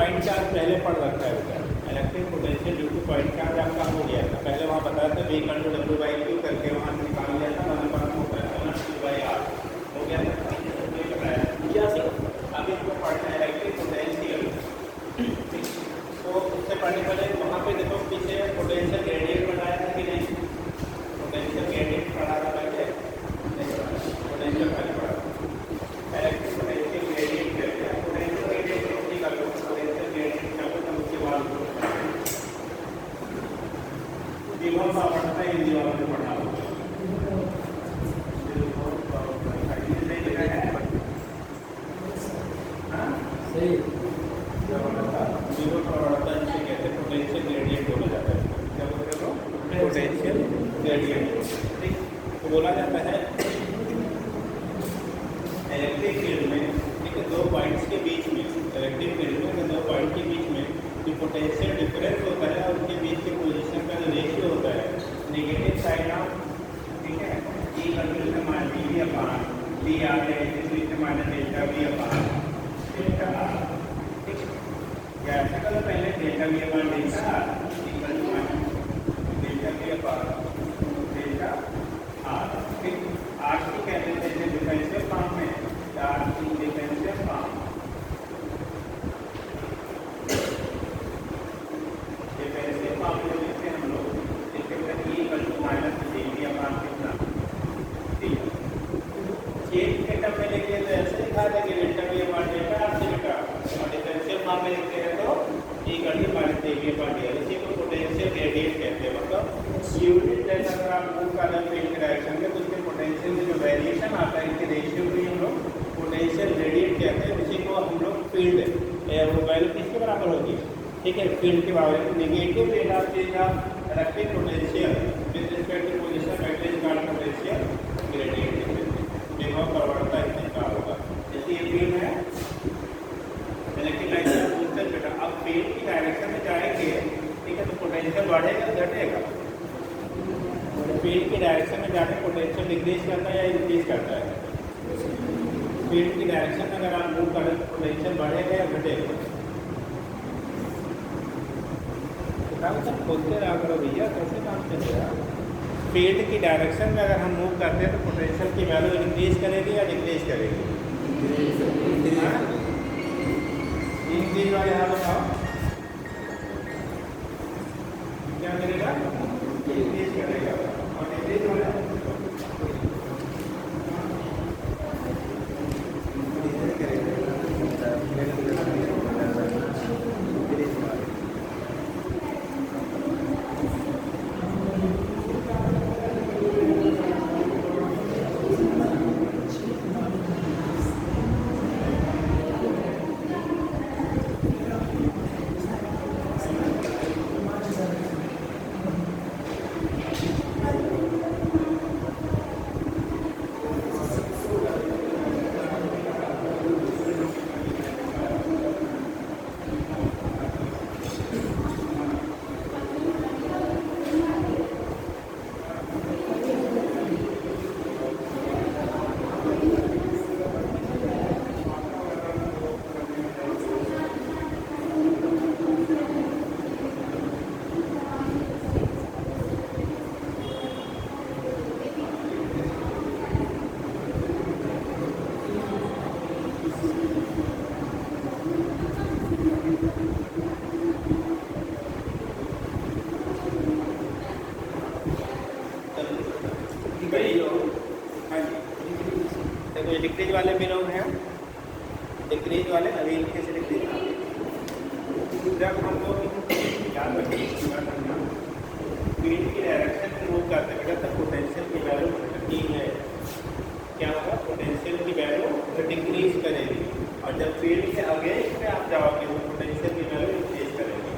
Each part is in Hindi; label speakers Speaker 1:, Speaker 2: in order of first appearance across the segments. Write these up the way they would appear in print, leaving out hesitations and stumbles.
Speaker 1: पॉइंट चार्ज पहले पढ़ रखा है बेटा, electric potential due to point charge आपका हो गया था पहले, वहाँ बताया था V equal to W by Q करके वहाँ से निकाल लिया था, वहाँ पर Q बाई R हो गया था, ये बताया क्या सर। अभी हमको पढ़ना है इलेक्ट्रिक पोटेंशियल, तो उससे पढ़ने पहले वहाँ पे देखो पीछे पोटेंशियल ग्रेडियंट बनाया था कि नहीं, पोटेंशियल ग्रेडियंट पढ़ा था पहले, पोटेंशियल पहले पढ़ा था, इलेक्ट्रिक पोटेंशियल ग्रेडियंट कहते हैं, पोटेंशियल ग्रेडियंट उसी का लो, पोटेंशियल ग्रेडियंट का लो, उसके बाद विभव का पढ़ना है, इन दीवारों में पढ़ना होगा,
Speaker 2: सही
Speaker 1: विभव प्रवर्तन से कहते हैं पोटेंशियल ग्रेडियंट बोला जाता है, क्या बोलते हो पोटेंशियल ग्रेडियंट, ठीक। तो बोला जाता है इलेक्ट्रिक फील्ड में, ठीक है, दो पॉइंट्स के बीच में, इलेक्ट्रिक फील्ड में दो पॉइंट के बीच में जो पोटेंशियल डिफरेंस होता है और उनके बीच के पोजीशन का जो रेशियो होता है, नेगेटिव साइड ऑफ, ठीक है, ई कंट्रोल से मान D V upon D R है, इसलिए minus delta V upon delta R, ठीक है, या ऐसा करो पहले delta V upon delta R equal to minus delta V upon delta R, ठीक। आर को कहते हैं डिफरेंशियल फॉर्म में, आर की डिफरेंशियल फॉर्म, डिफरेंशियल फॉर्म में लिखते हैं हम लोग, लिखते हैं E equal to minus delta upon कितना, ठीक है। चेंज के टर्म में लिखते हैं तो ऐसे लिखा था कि delta V upon delta R से बेटा, और डिफरेंशियल फॉर्म में लिखते हैं तो E equal to minus delta upon D R, इसी को पोटेंशियल ग्रेडियंट कहते हैं। मतलब यूनिट लाइन अगर आप मूव कर रहे हैं फील्ड के डायरेक्शन में, तो उसके पोटेंशियल में जो वेरिएशन आता है इनके रेशियो को हम लोग पोटेंशियल ग्रेडियंट कहते हैं, उसी को हम लोग फील्ड वो वैल्यू किसके बराबर होगी, ठीक है, फील्ड के बराबर, negative rate of change of electric potential with respect to position vector called potential gradient, विभव प्रवणता इसका होगा। जैसे ये फील्ड है इलेक्ट्रिक लाइन का पूछते बेटा, अब फील्ड की डायरेक्शन में जाएंगे, ठीक है, तो पोटेंशियल बढ़ेगा घटेगा, फील्ड की डायरेक्शन में जाके पोटेंशियल डिक्रीज करता है या इंक्रीज करता है, फील्ड की डायरेक्शन में अगर आप मूव करें तो पोटेंशियल बढ़ेगा या घटेगा, सब खोलते रहा करो भैया, कैसे काम चलेगा। फील्ड की डायरेक्शन में अगर हम मूव करते हैं तो पोटेंशियल की वैल्यू इंक्रीज करेगी या डिक्रीज करेगी, इंक्रीज वाले यहाँ बताओ क्या करेगा, इंक्रीज करेगा, और डिक्रीज वाला डिक्रीज वाले भी लोग हैं, डिक्रीज वाले अभी इनके से डिक्रीज, जब हम लोग याद रखें फील्ड की डायरेक्शन में मूव करते बेटा तब पोटेंशियल की वैल्यू घटती है, क्या होगा, पोटेंशियल की वैल्यू डिक्रीज करेगी, और जब फील्ड के अगेंस्ट में आप जाओगे तो पोटेंशियल की वैल्यू इंक्रीज करेगी।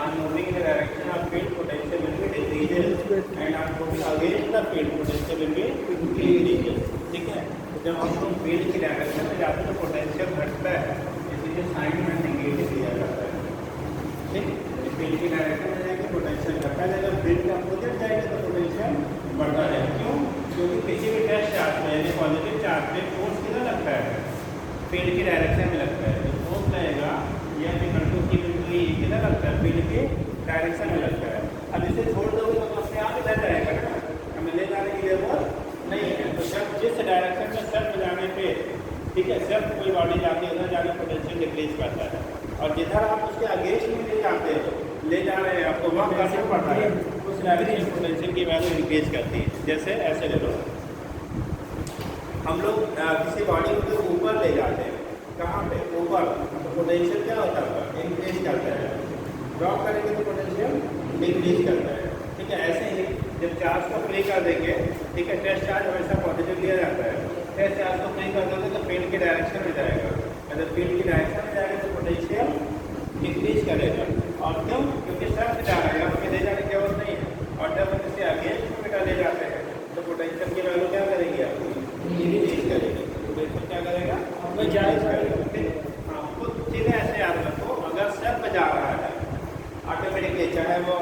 Speaker 1: On moving in the direction of field potential will be decreases and on moving against the field potential will be increases, ठीक है। जब हम लोग फील्ड की डायरेक्शन में जाते हैं तो पोटेंशियल घटता है, इसीलिए साइन में नेगेटिव दिया जाता है, ठीक। फील्ड की डायरेक्शन में जाएंगे पोटेंशियल घटता है, जब फील्ड के अपोजिट जाएंगे तो पोटेंशियल बढ़ता है। क्यों, क्योंकि किसी भी टेस्ट चार्ज में यानी पॉजिटिव चार्ज में फोर्स कितना लगता है, फील्ड की डायरेक्शन में लगता है, तो फोर्स लगेगा या निकलटू की ये किधर लगता है, फील्ड के डायरेक्शन में लगता है। अब इसे छोड़ दोगे तो अपने आप इधर जाएगा ना, हमें ले जाने की जरूरत नहीं है। तो जब जिस डायरेक्शन में सर्फ जाने पे, ठीक है, सर्फ कोई बॉडी जाती है उधर जाने पोटेंशियल डिक्रीज करता है, और जिधर आप उसके अगेंस्ट में ले जाते हो, ले जा रहे हैं, आपको वहाँ करना पड़ता है, उस डायरेक्शन में पोटेंशियल की वैल्यू इंक्रीज करती है। जैसे ऐसे ले लो, हम लोग किसी बॉडी को ऊपर ले जाते हैं, कहाँ पे, ऊपर, तो पोटेंशियल क्या होता है, इंक्रीज करता है। ड्रॉप करेंगे तो पोटेंशियल डिक्रीज करता है। ठीक है, ऐसे ही जब चार्ज को फ्री कर देंगे, ठीक है, टेस्ट चार्ज हमेशा पॉजिटिव लिया जाता है, टेस्ट चार्ज को फ्री कर देंगे तो फील्ड की डायरेक्शन में जाएगा, अगर फील्ड की डायरेक्शन में जाएगा तो पोटेंशियल डिक्रीज करेगा। और क्यों, क्योंकि सर्फ जा रहा है, हमें ले जाने की जरूरत नहीं है। और जब हम इसे अगेंस्ट में ले जाते हैं तो पोटेंशियल की वैल्यू क्या करेगी, आपकी डिक्रीज करेगी। पोटेंशियल क्या करेगा, हमें जाएगा। हाँ, कुछ चीज़ें ऐसे याद रखो, अगर सर्फ जा रहा है ऑटोमेटिकली, चाहे वो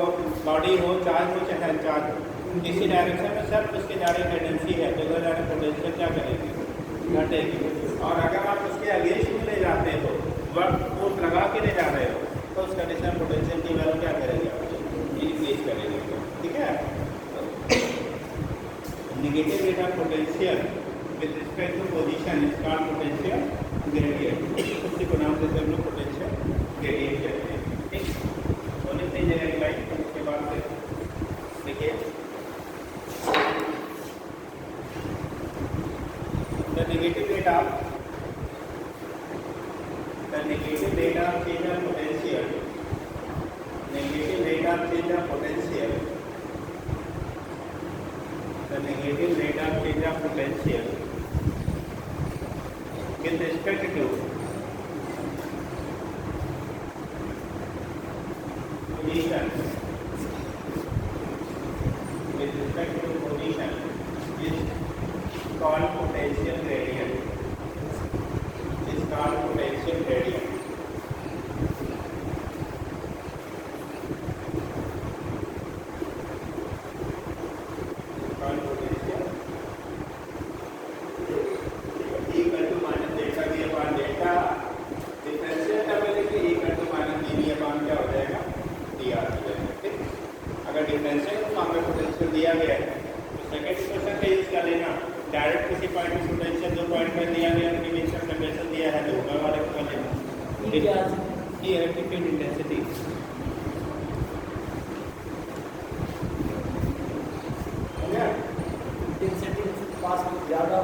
Speaker 1: बॉडी हो, चार्ज हो, चाहे अनचार्ज हो, किसी डायरेक्शन में सर्फ उसकी जाने की टेंडेंसी है, तो उधर जाने पोटेंशियल क्या करेगी, घटेगी। और अगर आप उसके अगेंस्ट में ले जाते हो, वर्क फोर्स लगा के ले जा रहे हो, तो उस कंडीशन में पोटेंशियल की वैल्यू क्या करेगी, इंक्रीज करेगी। ठीक है, negative rate of potential with respect to position is called potential gradient. उसी को नाम देते हैं हम लोग पोटेंशियल ग्रेडियंट कहते हैं। ठीक, होने से जगह लाइन उसके बाद से देखिए, the negative rate of change of potential, negative rate of change of potential, the negative rate of change of potential with respect to position, with respect to position is called potential gradient, is called potential gradient. Electric field intensity,
Speaker 2: intensity पास में ज़्यादा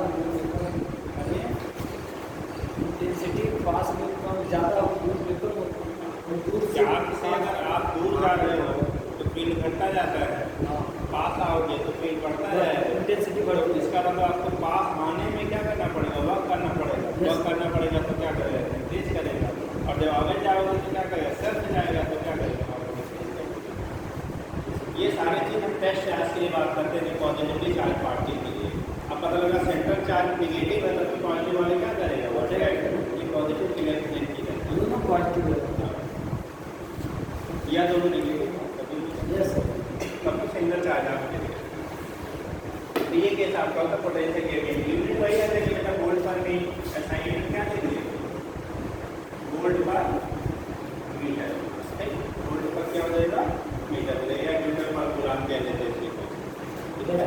Speaker 2: इंटेंसिटी पास में कम ज़्यादा
Speaker 1: चार्ज से अगर आप दूर जा रहे हो तो फील्ड घटता जाता है, पास आओगे तो फील्ड बढ़ता जाएगा,
Speaker 2: इंटेंसिटी बढ़ती है।
Speaker 1: इसका मतलब आपको पास आने में क्या करना पड़ेगा, वर्क करना पड़ेगा, वर्क करना पड़ेगा तो क्या करेगा, इंक्रीज करेगा। और जब आगे जाओगे तो क्या करेगा, सर्फ जाएगा तो क्या करेगा। ये सारी चीज़ हम टेस्ट चार्ज के लिए बात करते हैं, पॉजिटिवली चार्ज पार्टिकल के लिए। अब पता लगा सेंट्रल चार्ज नेगेटिव है तो पॉजिटिव वाले क्या करेगा, बढ़ेगा। ये पॉजिटिव के लिए एक्सप्लेन की जाती है,
Speaker 2: दोनों पॉजिटिव
Speaker 1: या दोनों नेगेटिव,
Speaker 2: यस,
Speaker 1: तब तो सिंगल चार्ज आपके लिए। तो ये केस आपका होता है पोटेंशियल ग्रेडियंट। यूनिट वही है, लेकिन बेटा वोल्ट पर भी असाइनमेंट क्या देंगे, वोल्ट पर मीटर। वोल्ट पर क्या हो जाएगा, मीटर हो जाएगा, मीटर पर कूलम कह देते हैं इसी को। ठीक है,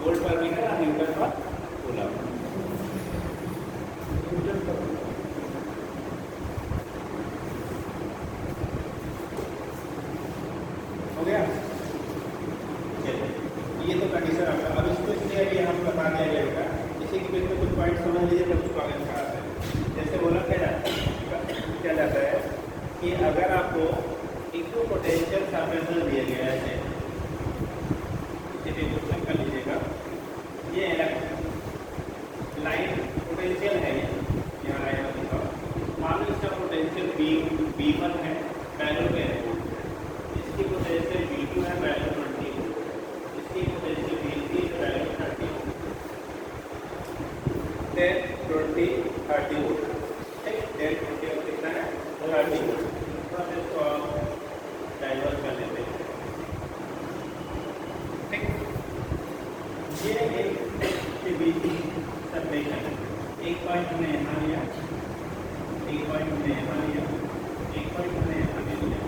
Speaker 1: वोल्ट पर मीटर और मीटर पर कूलम। हो गया, चलिए ये तो कंडीशन आपका। अब इसको इसलिए अभी हम बता दिया जाएगा, इसी के बीच में कुछ पॉइंट समझ लीजिए तब उसको आगे दिखाते हैं। जैसे बोला क्या जाता है कि अगर आपको इक्वल पोटेंशियल सर्फेसेस दिए गए हैं, इसे क्वेश्चन कर लीजिएगा, ये लाइन पोटेंशियल है, यहाँ लाइन दिखाओ, मान लो इसका पोटेंशियल B1 है, वैल्यू क्या है, इसकी पोटेंशियल B2 है, वैल्यू 20, इसकी पोटेंशियल B3 है, वैल्यू 30, 10, 20, 30 वोल्ट। ठीक, 10, 20 और कितना है, 30 वोल्ट। तो हम इसको डाइवर्स कर लेते हैं। ठीक, ये एक के बीच सबमिशन, एक पॉइंट हमने यहाँ लिया, एक पॉइंट हमने यहाँ लिया, एक पॉइंट हमने यहाँ ले लिया,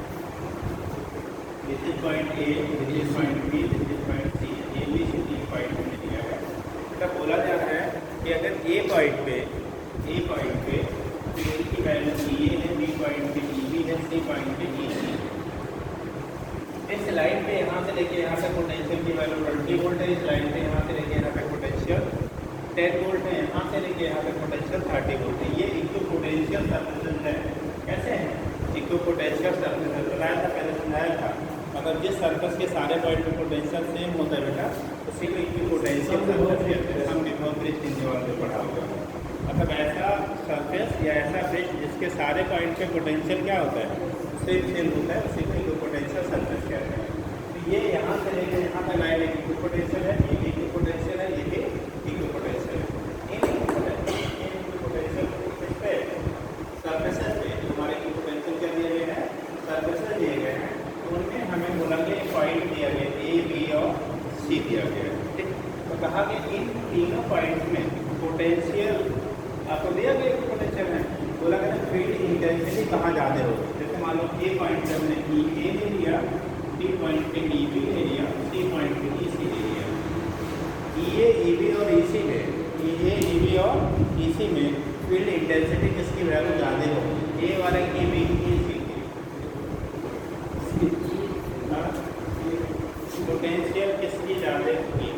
Speaker 1: this is point A, this is point B, this is point C, A B C D point हमने लिया है। मतलब बोला जा रहा है कि अगर ए पॉइंट पे फील्ड की वैल्यू ई ए है, बी पॉइंट पे ई बी है, सी पॉइंट पे ई सी, इस लाइन पे यहाँ से लेके यहाँ तक पोटेंशियल की वैल्यू 20 वोल्ट है, इस लाइन पे यहाँ से लेके यहाँ तक पोटेंशियल 10 वोल्ट है, यहाँ से लेके यहाँ तक पोटेंशियल 30 वोल्ट है। ये इक्विपोटेंशियल सर्किट है। कैसे है इक्विपोटेंशियल सर्किट? बताया था, पहले समझाया था। अगर जिस सर्कस के सारे पॉइंट में पोटेंशियल सेम होता है बेटा, उसी को इक्विपोटेंशियल सर्किट कहते हैं। हमने बहुत ब्रिज हिंदी वाले में पढ़ा होगा। मतलब ऐसा सर्फेस या ऐसा ब्रिज जिसके सारे पॉइंट पे पोटेंशियल क्या होता है, सेम होता है, उसी को इक्विपोटेंशियल सर्फेस कहते हैं। तो ये यहाँ से लेकर यहाँ तक लाइन एक इक्विपोटेंशियल है, ये इक्विपोटेंशियल है, ये भी इक्विपोटेंशियल है। इन इक्विपोटेंशियल पे सर्फेसेस पे हमारे इक्विपोटेंशियल क्या दिए गए हैं, सर्फेसेस दिए गए हैं। तो उनमें हमें बोला कि पॉइंट दिया गया ए, बी और सी दिया गया है। ठीक, तो कहा कि इन तीनों पॉइंट में पोटेंशियल आपको दिया गया पोटेंशियल है। बोला गया फील्ड इंटेंसिटी कहाँ ज़्यादा हो। जैसे मान लो ए पॉइंट पे हमने ई ए ले लिया, बी पॉइंट पे ई बी ले लिया, सी पॉइंट पे ई सी ले लिया। ई ए, ई बी और ई सी में, ई ए, ई बी और ई सी में फील्ड इंटेंसिटी किसकी वैल्यू ज़्यादा हो? ए वाले की, बी की, सी की। पोटेंशियल किसकी ज़्यादा होगी?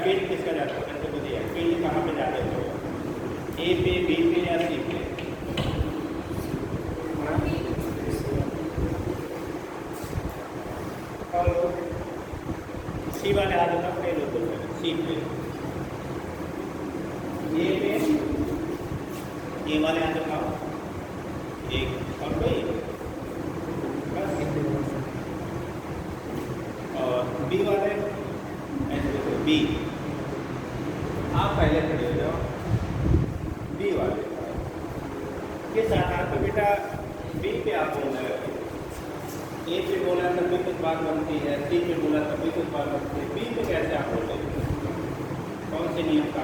Speaker 1: फील्ड किसका ज़्यादा होगा? तो दिया फील्ड कहाँ पे ज़्यादा होगा, ए पे, बी पे या सी पे? और सी वाले हाथ में फेल होते हैं, सी पे, ए वाले हाथ उठाओ, एक और कोई बस। और बी वाले ऐसे देखो, बी आप पहले खड़े हो जाओ, बी वाले किस आधार पर बेटा बी पे आप बोल रहे हो? ए पे बोला तब भी कुछ बात बनती है, सी पे बोला तब भी कुछ बात बनती है, बी पे कैसे आप बोल रहे हो? कौन से नियम का?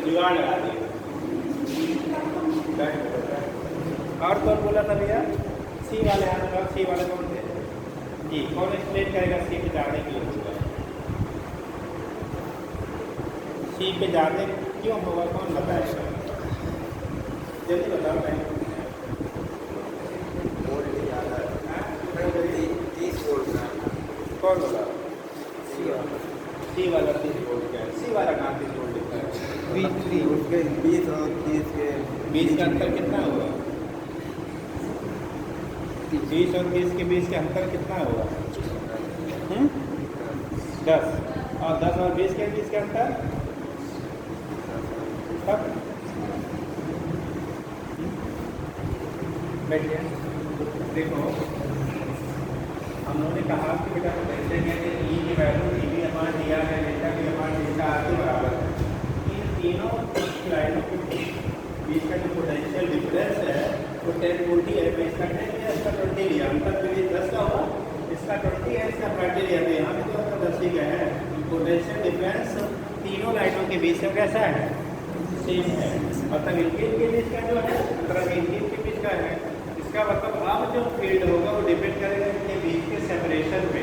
Speaker 1: जुगाड़ लगा दिया। और कौन बोला था भैया? सी वाले हाथ में। सी वाले कौन थे जी? कौन एक्सप्लेन करेगा सी पे जाने के लिए होगा? सी पे जाने क्यों होगा, कौन बताएगा? जल्दी बताओ भाई। कौन बोला? सी वाला 30 वोल्ट का है। सी वाला कहाँ 30 वोल्ट लिखा है?
Speaker 3: 20 और 30 के
Speaker 1: बीच का अंतर कितना होगा? 20 और 30 के बीच का अंतर कितना होगा? 10। और 10 और 20 के बीच का अंतर तब बैठिए। देखो, हम लोगों ने कहा कि बेटा कैसे कहते हैं ई की value E B upon D R है, delta B upon delta R के बराबर है। इन तीनों लाइनों के बीच का जो पोटेंशियल डिफरेंस है वो 10 वोल्ट ही है। मैं इसका 10 लिया, इसका 20 लिया, अंतर के लिए 10 का हुआ, इसका 20 है, इसका 30 लिया। तो यहाँ पे तो आपका 10 ही का है। पोटेंशियल डिफरेंस तीनों लाइनों के बीच का कैसा है? सेम है। मतलब इनके बीच का जो है, मतलब इनके के बीच का है। इसका मतलब अब जो फील्ड होगा वो डिपेंड करेगा इनके बीच के सेपरेशन पे।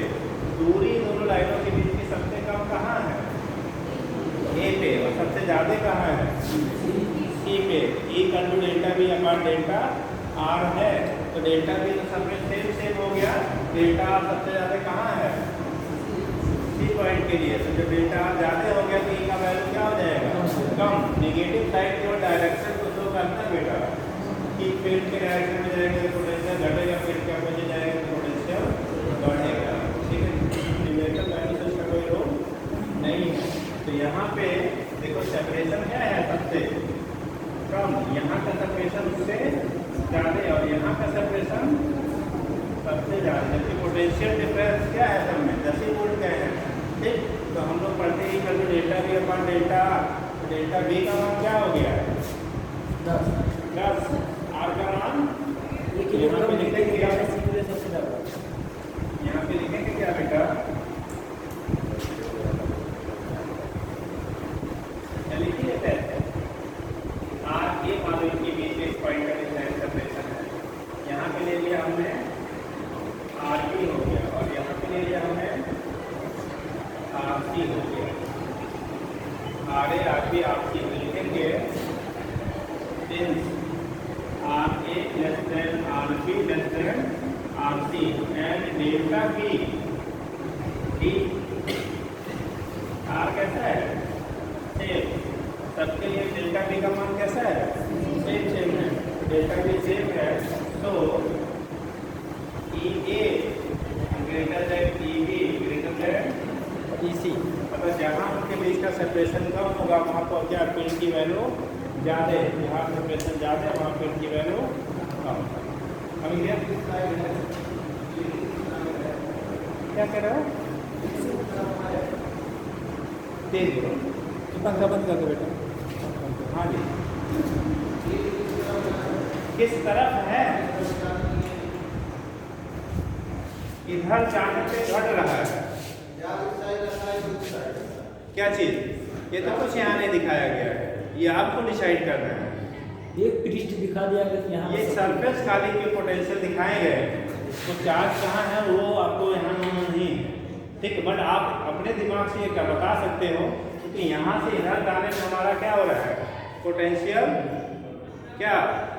Speaker 1: दूरी दोनों लाइनों के बीच की सबसे कम कहाँ है? ए पे। और सबसे ज़्यादा कहाँ है? सी पे। E equal to delta B upon delta R है, तो डेल्टा बी तो सब में सेम हो गया। डेल्टा आर सबसे ज़्यादा कहाँ है? सी पॉइंट के लिए। तो जब डेल्टा आर ज़्यादा हो गया तो ई का वैल्यू क्या हो जाएगा? कम। नेगेटिव साइड की डायरेक्शन को शो करता है बेटा कि फील्ड के डायरेक्शन में जाएगा तो पोटेंशियल घटेगा, फील्ड के अपोजिट जाएगा तो पोटेंशियल बढ़ेगा। ठीक है, न्यूमेरिकल वैल्यू से इसका कोई रोल नहीं है। तो यहाँ पे देखो सेपरेशन क्या है? सबसे कम। यहाँ का सेपरेशन उससे ज़्यादा और यहाँ का सेपरेशन सबसे ज़्यादा। जबकि पोटेंशियल डिफरेंस क्या है सब में? 10 वोल्ट का है। ठीक, तो हम लोग पढ़ते ही कल delta B upon delta, delta B का मान क्या हो गया?
Speaker 2: 10
Speaker 1: 10 आर का मान
Speaker 2: एक ही
Speaker 1: यहाँ पे लिखेंगे क्या?
Speaker 2: सीधे सबसे ज़्यादा
Speaker 1: यहाँ पे लिखेंगे क्या बेटा? क्या लिखिए आर ए मालूम के बीच में एक पॉइंट का डिफरेंस सेपरेशन है। यहाँ पे ले लिया हमने आर बी हो गया और यहाँ पे ले लिया हमने आर सी हो गया। R A R B R C लिखेंगे since R A less than R B less than R C and delta B D R कैसा है? सेम। सबके लिए डेल्टा बी का मान कैसा है? सेम है। डेल्टा बी सेम है तो E A greater than E B greater than E C. मतलब जहाँ उनके बीच का सेपरेशन कम होगा वहाँ पर क्या फील्ड की वैल्यू ज़्यादा है, जहाँ सेपरेशन ज़्यादा है वहाँ फील्ड की वैल्यू कम। अभी क्या कह रहे हो? तेज करो, पंखा बंद कर दो बेटा। हाँ जी, किस तरफ है? इधर जाने पे घट रहा है। क्या चीज? ये तो कुछ यहाँ नहीं दिखाया गया है, ये आपको डिसाइड करना है।
Speaker 2: एक पृष्ठ दिखा दिया गया कि यहाँ
Speaker 1: ये सरफेस खाली के पोटेंशियल दिखाए गए, तो चार्ज कहाँ है वो आपको यहाँ नहीं है, ठीक। बट आप अपने दिमाग से ये क्या बता सकते हो कि यहाँ से इधर जाने में हमारा क्या हो रहा है? पोटेंशियल क्या?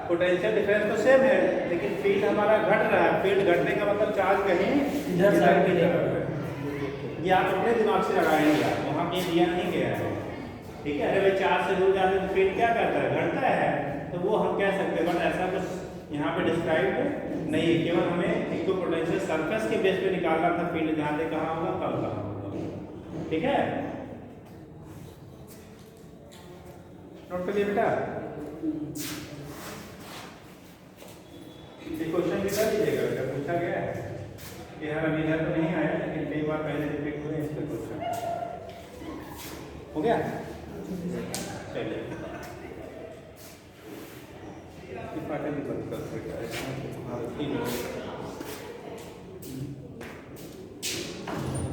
Speaker 1: पोटेंशियल डिफरेंस तो सेम है लेकिन फील्ड हमारा घट रहा है। फील्ड घटने का मतलब चार्ज कहीं
Speaker 2: इधर साइड की
Speaker 1: तरफ है। ये आप अपने दिमाग से लगाएंगे, आप वहाँ पे दिया नहीं गया है, ठीक है। अरे भाई चार्ज से दूर जाने तो फील्ड क्या करता है? घटता है, तो वो हम कह सकते हैं। बट ऐसा कुछ यहाँ पे डिस्क्राइब नहीं है, केवल हमें एक तो पोटेंशियल सरफेस के बेस पे निकालना था फील्ड जहाँ से कहाँ होगा कब कहाँ होगा, ठीक है। नोट कर लिया बेटा? ये क्वेश्चन भी कर लीजिएगा, बेटा पूछा गया है कि हर अभी इधर तो नहीं आया लेकिन कई बार पहले रिपीट हुए इसका क्वेश्चन हो गया। चलिए पार्टी भी बंद कर सकते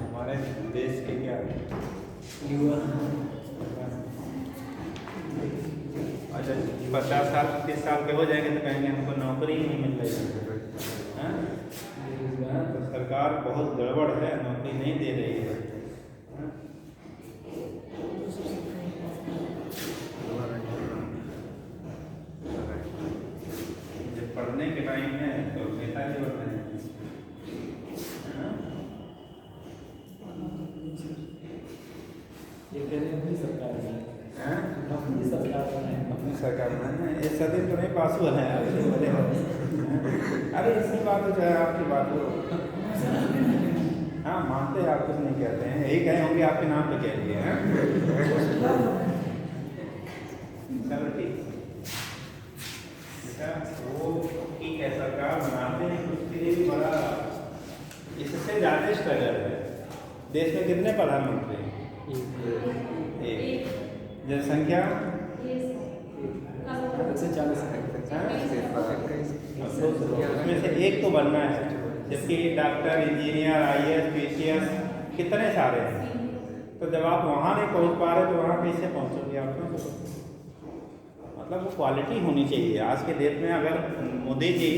Speaker 1: हमारे देश के क्या
Speaker 2: युवा
Speaker 1: अच्छा 50 साल 30 साल के हो जाएंगे तो कहेंगे हमको नौकरी ही नहीं मिल रही है, तो सरकार बहुत गड़बड़ है, नौकरी नहीं दे रही है। जब पढ़ने के टाइम है तो नेताजी बन रहे हैं।
Speaker 2: ये कह रहे हैं अपनी सरकार है, अपनी सरकार है,
Speaker 1: अपनी सरकार में ये सदी तो नहीं पास हुआ है। अरे इसकी बात तो चाहे आपकी बात हो, हाँ मानते हैं, आप कुछ नहीं कहते हैं, यही कहे होंगे आपके नाम पे कह दिए हैं। चलो ठीक बेटा, वो ठीक है, सरकार बनाते हैं उसके लिए भी बड़ा इससे ज़्यादा स्ट्रगल है। देश में कितने प्रधानमंत्री? एक। जनसंख्या
Speaker 2: 140
Speaker 1: उसमें से एक तो बनना है, जबकि डॉक्टर इंजीनियर IAS PCS कितने सारे हैं। तो जब आप वहाँ नहीं पहुँच पा रहे तो वहाँ कैसे पहुँचोगे आप? मतलब वो क्वालिटी होनी चाहिए। आज के डेट में अगर मोदी जी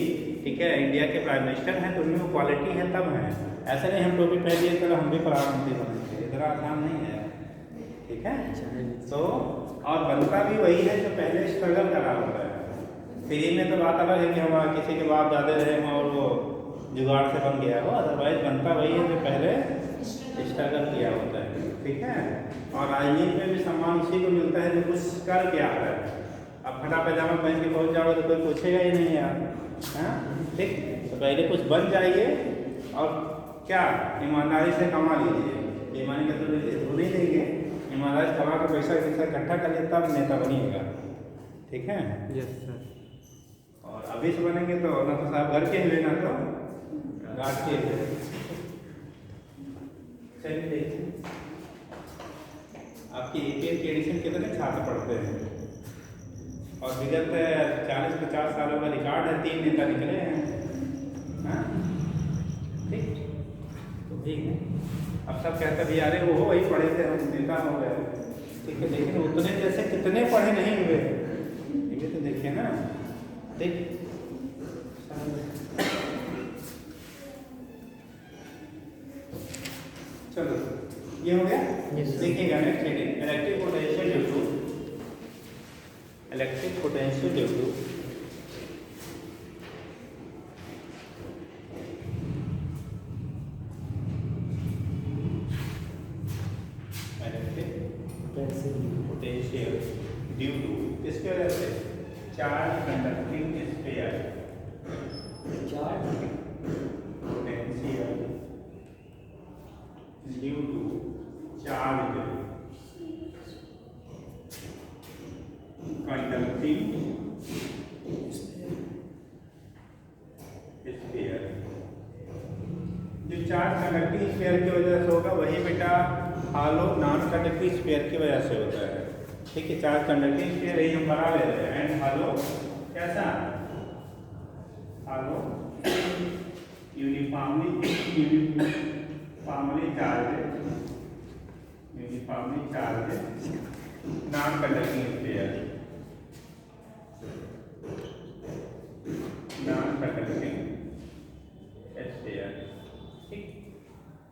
Speaker 1: ठीक है इंडिया के प्राइम मिनिस्टर हैं तो उनमें वो क्वालिटी है तब है। ऐसे नहीं हम टोपी पहन लिए तो हम भी प्रधानमंत्री बनेंगे, इतना आसान नहीं है, ठीक है। तो और बनता भी वही है जो पहले स्ट्रगल करा होता है। फ्री में तो बात अलग है कि हम किसी के बाप दादे रहे हैं और वो जुगाड़ से बन गया हो, अदरवाइज बनता वही है जो पहले स्ट्रगल किया होता है, ठीक है। और राजनीति में भी सम्मान उसी को मिलता है जो कुछ कर के आता है। अब फटा पैजामा पहन के पहुँच जाओगे तो कोई पूछेगा ही नहीं यार, हाँ ठीक। तो पहले कुछ बन जाइए और क्या ईमानदारी से कमा लीजिए, बेईमानी का तो नहीं देंगे, ईमानदारी कमा कर पैसा इकट्ठा कर लिए तब नेता बनिएगा, ठीक है।
Speaker 3: Yes sir.
Speaker 1: और अभी से बनेंगे तो ना तो साहब घर के हुए ना तो घाट के हुए। चलिए देखिए आपकी APN की एडिशन कितने छात्र पढ़ते हैं? और विगत 40-50 सालों का रिकॉर्ड है, 3 नेता निकले हैं। हाँ ठीक, तो ठीक है। अब सब कहते भी अरे वो वही पढ़े थे, हम नेता हो गए, ठीक है, लेकिन उतने जैसे कितने पढ़े नहीं हुए, ये तो देखिए ना। ठीक, चलो ये हो गया। देखिएगा next heading, electric potential due to electric potential due to potential due to किसके वजह से? Charge conducting sphere.
Speaker 2: Charge
Speaker 1: potential due to charge conducting sphere. जो चार्ज कंडक्टिंग स्फीयर की वजह से होगा वही बेटा हालो नॉन कंडक्टिंग स्फीयर की वजह से होता है। ठीक है, चार्ज कंडक्टिंग स्फीयर यही हम बना ले रहे हैं। एंड हालो कैसा? Hollow uniformly charge non conducting sphere, ठीक।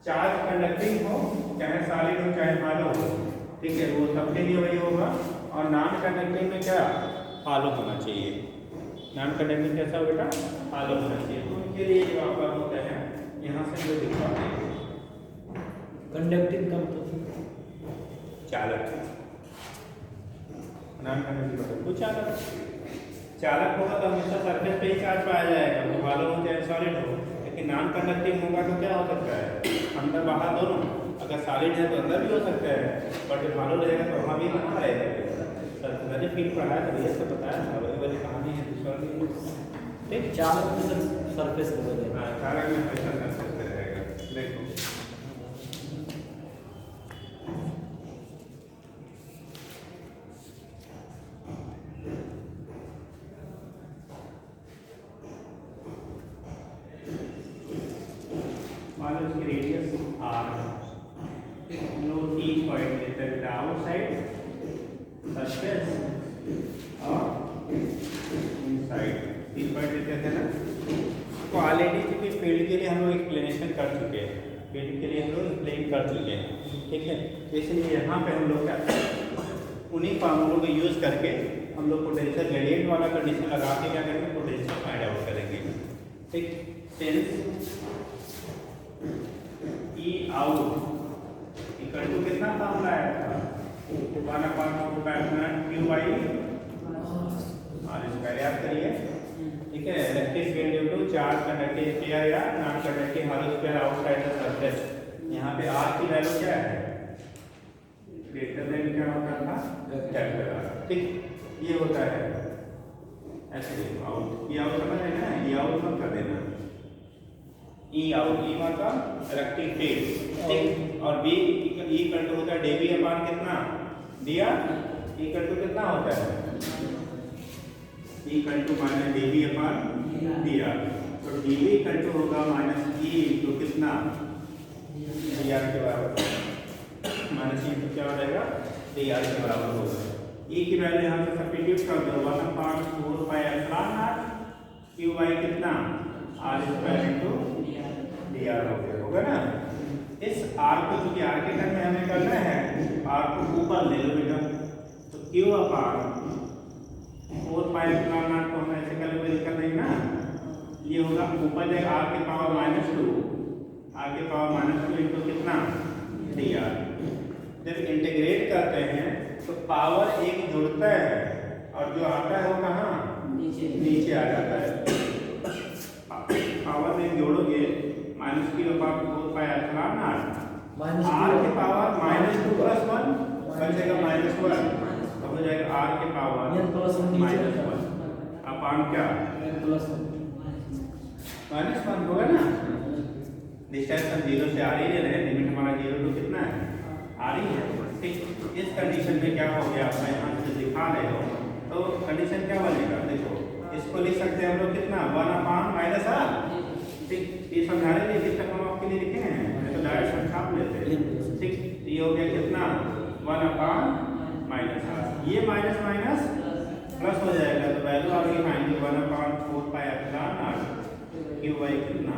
Speaker 1: चार्ज कंडक्टिंग हो चाहे सॉलिड हो चाहे हालो हो, ठीक है, वो सबके लिए वही होगा। और नॉन कंडक्टिंग में क्या? हालो होना चाहिए। नॉन कंडक्टिंग कैसा हो बेटा? हालो होना चाहिए। तो उनके लिए जो आपका होता है यहाँ से जो दिखाते हैं
Speaker 2: कंडक्टिंग कम तो
Speaker 1: चालक, नॉन कंडक्टिंग मतलब वो चालक। चालक होगा तो हमेशा सरफेस पे ही चार्ज पाया जाएगा, वो हालो हो चाहे सॉलिड हो। लेकिन नॉन कंडक्टिंग होगा तो क्या हो सकता है? अंदर बाहर दोनों। अगर सॉलिड है तो अंदर भी हो सकता है, बट जब हालो रहेगा तो वहाँ भी कहाँ रहेगा? सर मैंने फील्ड पढ़ाया तो ये सब बताया था, वही वाली कहानी है दूसरा। ठीक,
Speaker 2: चालक में सरफेस पे रहेगा।
Speaker 1: हाँ, चालक में हमेशा सरफेस पे रहेगा। देखो मान लो इसकी रेडियस r, हम लोग 3 पॉइंट लेते हैं बेटा, आउटसाइड, सरफेस और इनसाइड। 3 पॉइंट लेते थे ना। तो ऑलरेडी क्योंकि फील्ड के लिए हम लोग एक्सप्लेनेशन कर चुके हैं, फील्ड के लिए हम लोग एक्सप्लेन कर चुके हैं, ठीक है। तो इसलिए यहाँ पे हम लोग क्या उन्हीं फार्मूलों को यूज़ करके हम लोग पोटेंशियल ग्रेडियंट वाला कंडीशन लगा के क्या करेंगे? पोटेंशियल फाइंड आउट करेंगे। ठीक, since E out equal to कितना फार्मूला आया था? 1/4 क्यू बाई आर स्क्वायर। याद करिए, ठीक है। Electric field due to charge conducting sphere या non conducting hollow sphere outside the surface. यहाँ पे आर की वैल्यू क्या है? ग्रेटर देन क्या होता था? Capital R. ठीक, ये होता है ऐसे आउट। ये आउट समझ रहे हैं? ये आउट मत कर देना। ई आउट, ई मतलब इलेक्ट्रिक फील्ड, ठीक। और बी इक्वल टू होता है डीवी अपान कितना? दिया इक्वल टू कितना होता है? इक्वल टू माइनस डीवी अपान दिया। तो डीवी इक्वल टू होगा माइनस ई इंटू कितना? डी आर के बराबर। माइनस ई तो क्या हो जाएगा? डी आर के बराबर होगा। ई की वैल्यू यहाँ से सब्स्टिट्यूट कर दो, 1/4 pi epsilon naught Q by कितना? R square into D R होगा ना। इस आर को चूंकि आर के टर्म में हमें करना है, आर को ऊपर ले लो बेटा, तो Q upon 4 pi epsilon not को हम ऐसे कर लो, कोई दिक्कत नहीं ना। ये होगा ऊपर जाएगा आर के पावर -2, आर के पावर -2 इंटू कितना? D R. जब इंटीग्रेट करते हैं तो पावर एक जुड़ता है और जो आता है वो कहाँ? नीचे आ जाता है। पावर में जोड़ोगे -q/4 pi epsilon naught, R के पावर -2 + 1 बचेगा -1, तो हो जाएगा आर के पावर -1 अपान क्या? -1 होगा ना। डिस्टेंस हम 0 से आर ही ले रहे हैं, लिमिट हमारा 0 टू कितना है? आर ही है। ठीक, इस कंडीशन में क्या हो गया? मैं यहाँ से दिखा रहे हो तो तो कंडीशन क्या बनेगा, देखो इसको लिख सकते हैं हम लोग कितना 1/-r, ठीक। ये समझाने के लिए कितना हम आपके लिए लिखे हैं, तो डायरेक्ट हम छाप लेते हैं, ठीक। ये हो गया कितना 1/-r, ये माइनस माइनस प्लस हो जाएगा, तो वैल्यू आ गई फाइनली 1/4πr क्यू बाई कितना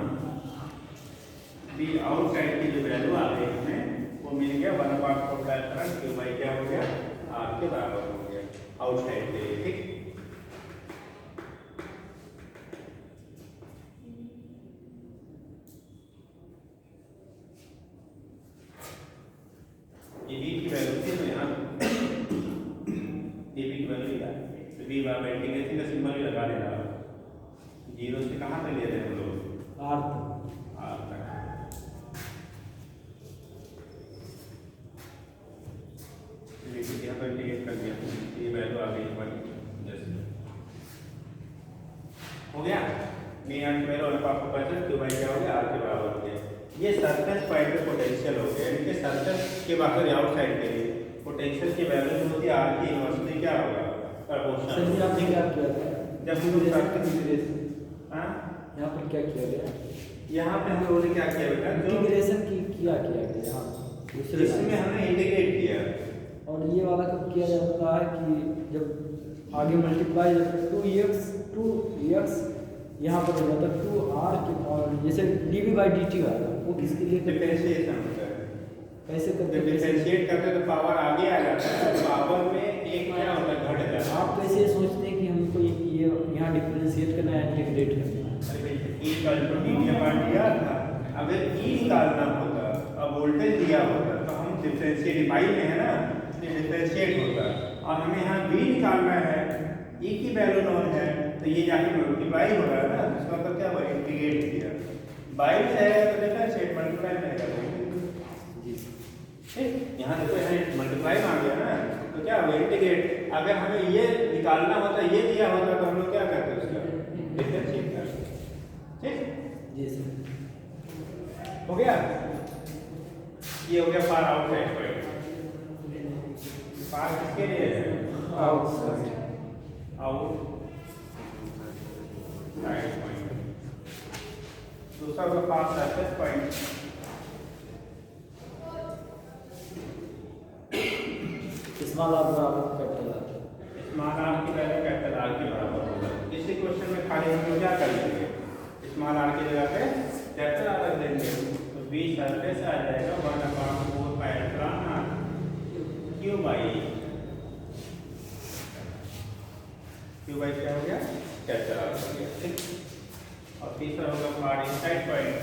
Speaker 1: बी आउटसाइड की जो वैल्यू आ गई हमें वो मिल गया 1/4πr क्यू बाई क्या हो गया r के बराबर हो गया आउटसाइड के लिए, ठीक। ये b की वैल्यू थी तो यहाँ ये b की वैल्यू क्या है, तो b बार इंटीग्रेशन का सिंबल भी लगा देना, 0 से कहाँ तक ले रहे हैं हम लोग
Speaker 2: r
Speaker 1: तक। यहाँ पर इंटीग्रेट कर दिया, ये वैल्यू आ गई हमारी जैसे हो गया मेन अंत में और आपको पता है कि भाई क्या हो गया r के बराबर हो गया। ये सरफेस पॉइंट पे पोटेंशियल हो गया, यानी कि सरफेस के बाहर आउटसाइड के लिए पोटेंशियल की वैल्यू जो होती है r की इनवर्सली क्या होगा प्रोपोर्शनल।
Speaker 2: सर जी आपने क्या किया था
Speaker 1: जब हम लोग
Speaker 2: हां यहाँ पर क्या किया गया,
Speaker 1: यहाँ पे हम लोगों ने क्या किया बेटा,
Speaker 2: इंटीग्रेशन की किया गया यहाँ
Speaker 1: इसमें हमने इंटीग्रेट किया,
Speaker 2: और ये वाला कब किया जाता है कि जब आगे मल्टीप्लाई जब 2x यहाँ पर हो जाता है 2r के, और जैसे dv/dt है वो किसके लिए
Speaker 1: डिफरेंशिएशन होता है,
Speaker 2: कैसे करते
Speaker 1: जब
Speaker 2: हैं,
Speaker 1: डिफरेंशिएट करते हैं तो पावर आगे आ जाता है, पावर में एक क्या होता है घट जाता है।
Speaker 2: आप कैसे सोचते हैं कि हमको ये यहाँ डिफरेंशिएट करना है, इंटीग्रेट करना है।
Speaker 1: अरे भाई e = dv/dr था, अगर e निकालना होता और वोल्टेज दिया होता तो हम डिफरेंशिएट बाई में है ना डिफरेंशिएट होता, और हमें यहाँ v निकालना है, e की वैल्यू नोन है तो ये जाके मल्टीप्लाई हो रहा है ना, इसका मतलब क्या हुआ इंटीग्रेट किया, बाई में जाएगा तो डिफरेंशिएट मल्टीप्लाई में जाएगा जी, ठीक। यहाँ देखो यहाँ मल्टीप्लाई में आ गया ना तो क्या हुआ इंटीग्रेट, अगर हमें ये निकालना होता ये दिया होता तो हम लोग क्या करते उसका डिफरेंशिएट करते, ठीक
Speaker 2: जी सर।
Speaker 1: हो गया। ये हो गया फार आउटसाइड पॉइंट, फार किसके लिए है
Speaker 2: आउटसाइड
Speaker 1: पॉइंट। दूसरा होगा फार सरफेस पॉइंट,
Speaker 2: स्मॉल r बराबर कैपिटल r,
Speaker 1: स्मॉल r की वैल्यू कैपिटल R के बराबर होगा। इसी क्वेश्चन में खाली हम लोग क्या कर लेंगे, स्मॉल r की जगह पे कैपिटल R रख देंगे, तो b सरफेस आ जाएगा 1/4πr क्यू बाई क्या हो गया कैपिटल R हो गया, ठीक। और तीसरा होगा part inside point,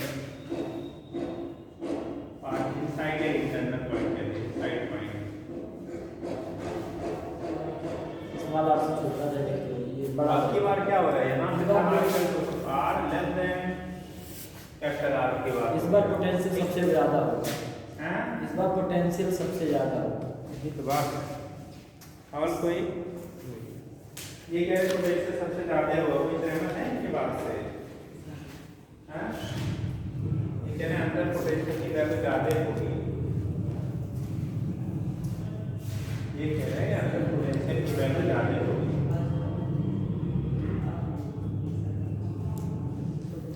Speaker 1: part inside है इंटरनल पॉइंट है साइड पॉइंट,
Speaker 2: स्मॉल r से छोटा जाएगा तो ये बड़ा
Speaker 1: अब की बार क्या हो रहा है यहाँ पे r less than capital R की बार
Speaker 2: इस बार पोटेंशियल सबसे ज्यादा होगा,
Speaker 1: हैं,
Speaker 2: इस बार पोटेंशियल सबसे ज्यादा होगा।
Speaker 1: ये तो बात है। और कोई ये कह रहे पोटेंशियल सबसे ज्यादा होगा, कोई सहमत है इनकी बात से, हैं, ये कह रहे हैं अंदर पोटेंशियल की वैल्यू ज्यादा होगी, ये कह रहे हैं अंदर पोटेंशियल की वैल्यू ज्यादा होगी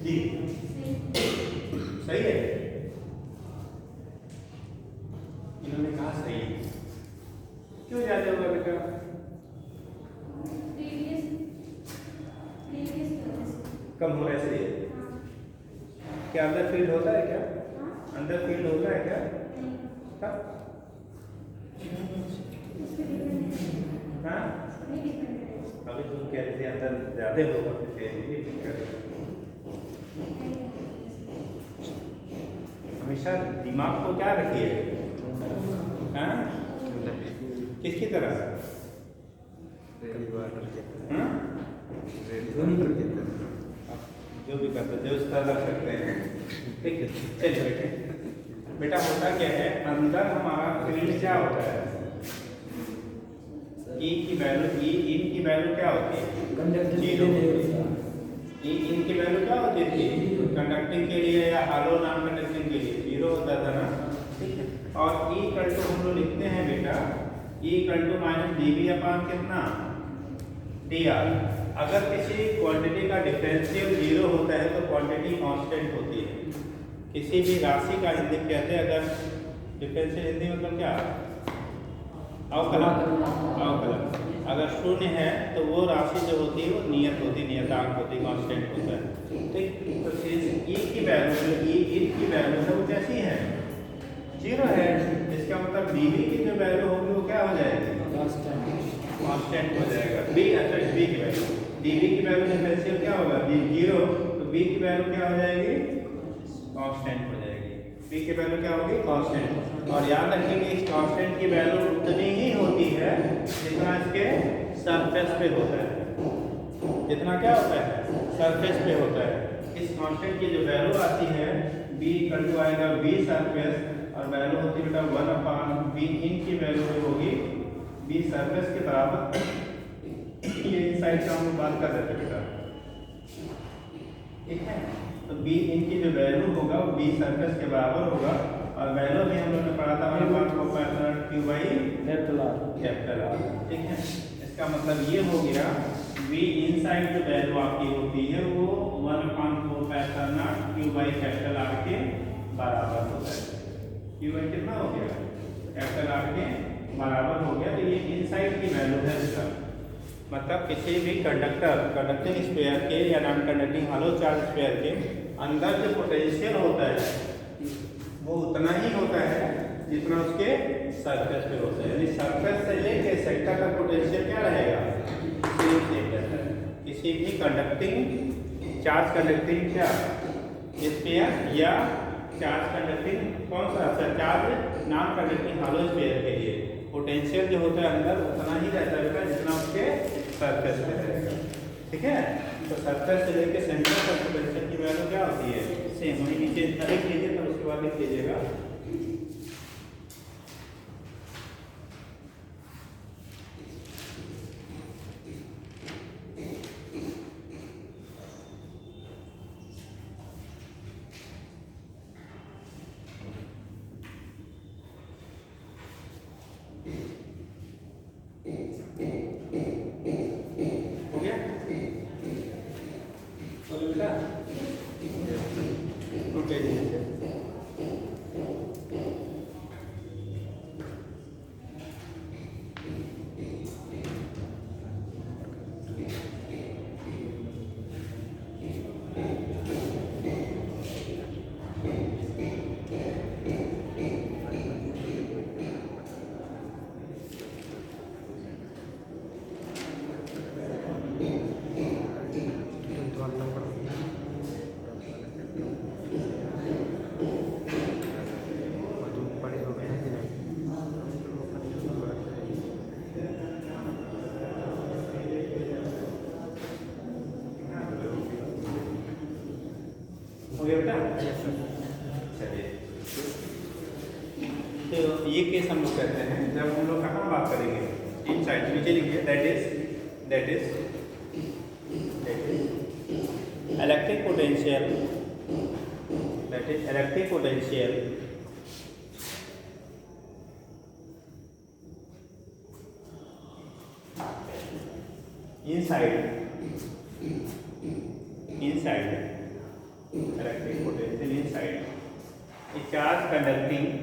Speaker 1: जी, सही है, इन्होंने कहा सही है, क्यों ज्यादा होगा बेटा, कम हो ऐसे ही है, क्या अंदर फील्ड होता है क्या, अंदर फील्ड होता है क्या, हाँ हाँ अभी तुम कह रहे थे अंदर ज्यादा होगा, हमेशा दिमाग को क्या रखिए, हाँ किसकी तरह, हाँ जो भी करते जो इस तरह रख सकते हैं, ठीक है। चलिए बेटे बेटा होता क्या है, अंदर हमारा फील्ड क्या होता है, ई की वैल्यू इन की वैल्यू क्या होती है, जीरो, ई इन की वैल्यू क्या होती थी कंडक्टिंग के लिए या हालो नॉन कंडक्टिंग के लिए जीरो होता था ना, ठीक है। और ई इक्वल टू हम लोग लिखते हैं बेटा ई इक्वल टू माइनस dv/कितना डी आर। अगर किसी क्वांटिटी का डिफरेंशियल 0 होता है तो क्वांटिटी कांस्टेंट होती है। किसी भी राशि का हिंदी कहते हैं, अगर डिफरेंशियल हिंदी मतलब क्या, अवकलन, अवकलन अगर शून्य है तो वो राशि जो होती है वो नियत होती है, नियतांक होती है, कांस्टेंट होता है। ठीक, तो ई की वैल्यू, ई की वैल्यू है वो कैसी है, 0 है। इसका मतलब डीवी की जो वैल्यू होगी वो क्या हो जाएगी, कांस्टेंट हो जाएगा। बी अच्छा बी की वैल्यू, डीवी की वैल्यू डिफरेंशियल क्या होगा, बी 0, तो बी की वैल्यू क्या हो जाएगी, कांस्टेंट हो जाएगी। बी की वैल्यू क्या होगी, कांस्टेंट। और याद रखिए कि इस कांस्टेंट की वैल्यू उतनी ही होती है जितना इसके सरफेस पे होता है, जितना क्या होता है, सरफेस पे होता है। इस कांस्टेंट की जो वैल्यू आती है बी इक्वल टू आएगा बी सरफेस, और वैल्यू होती है बेटा 1/b इन की वैल्यू जो होगी बी सरफेस के बराबर। ये इनसाइड का हम बात कर रहे थे बेटा, ठीक है। तो बी इन की जो वैल्यू होगा वो बी सरफेस के बराबर होगा, और वैल्यू भी हम लोग ने पढ़ा था Q बाई कैपिटल आर, ठीक है। इसका मतलब ये हो गया बी इनसाइड जो वैल्यू आपकी होती है वो 1/4 Q बाई कैपिटल आर के बराबर होता है। Q बाई कितना हो गया, कैपिटल आर के बराबर हो गया। तो ये इनसाइड की वैल्यू है इसका, मतलब किसी भी कंडक्टिंग स्फीयर के या non conducting hollow charge sphere के अंदर जो पोटेंशियल होता है वो उतना ही होता है जितना उसके सरफेस पे होता है। यानी सरफेस से लेके सेंटर का पोटेंशियल क्या रहेगा, सेम रहता है। किसी भी कंडक्टिंग चार्ज कंडक्टिंग क्या स्फीयर या चार्ज कंडक्टिंग कौन सा charge non conducting hollow sphere के लिए पोटेंशियल जो होता है अंदर उतना ही रहता है जितना उसके सरफेस पे रहेगा, ठीक है। तो सरफेस से लेके सेंटर तक पोटेंशियल की वैल्यू क्या होती है, सेम। वही नीचे लिख लीजिए, तो उसके बाद लिख लीजिएगा तो ये केस हम लोग कहते हैं जब हम लोग कहाँ बात करेंगे, इनसाइड नीचे लिखिए, that is electric potential, that is electric potential inside electric potential inside a charge conducting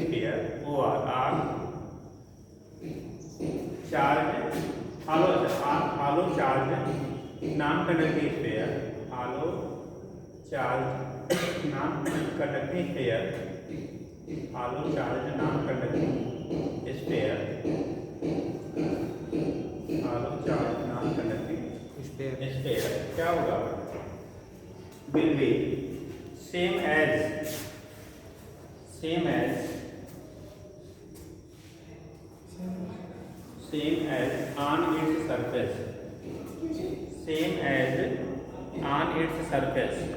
Speaker 1: sphere or charge hollow charge non-conducting sphere, hollow charge non-conducting sphere, hollow charge non-conducting sphere, hollow charge non-conducting sphere क्या होगा, will be same as on its surface,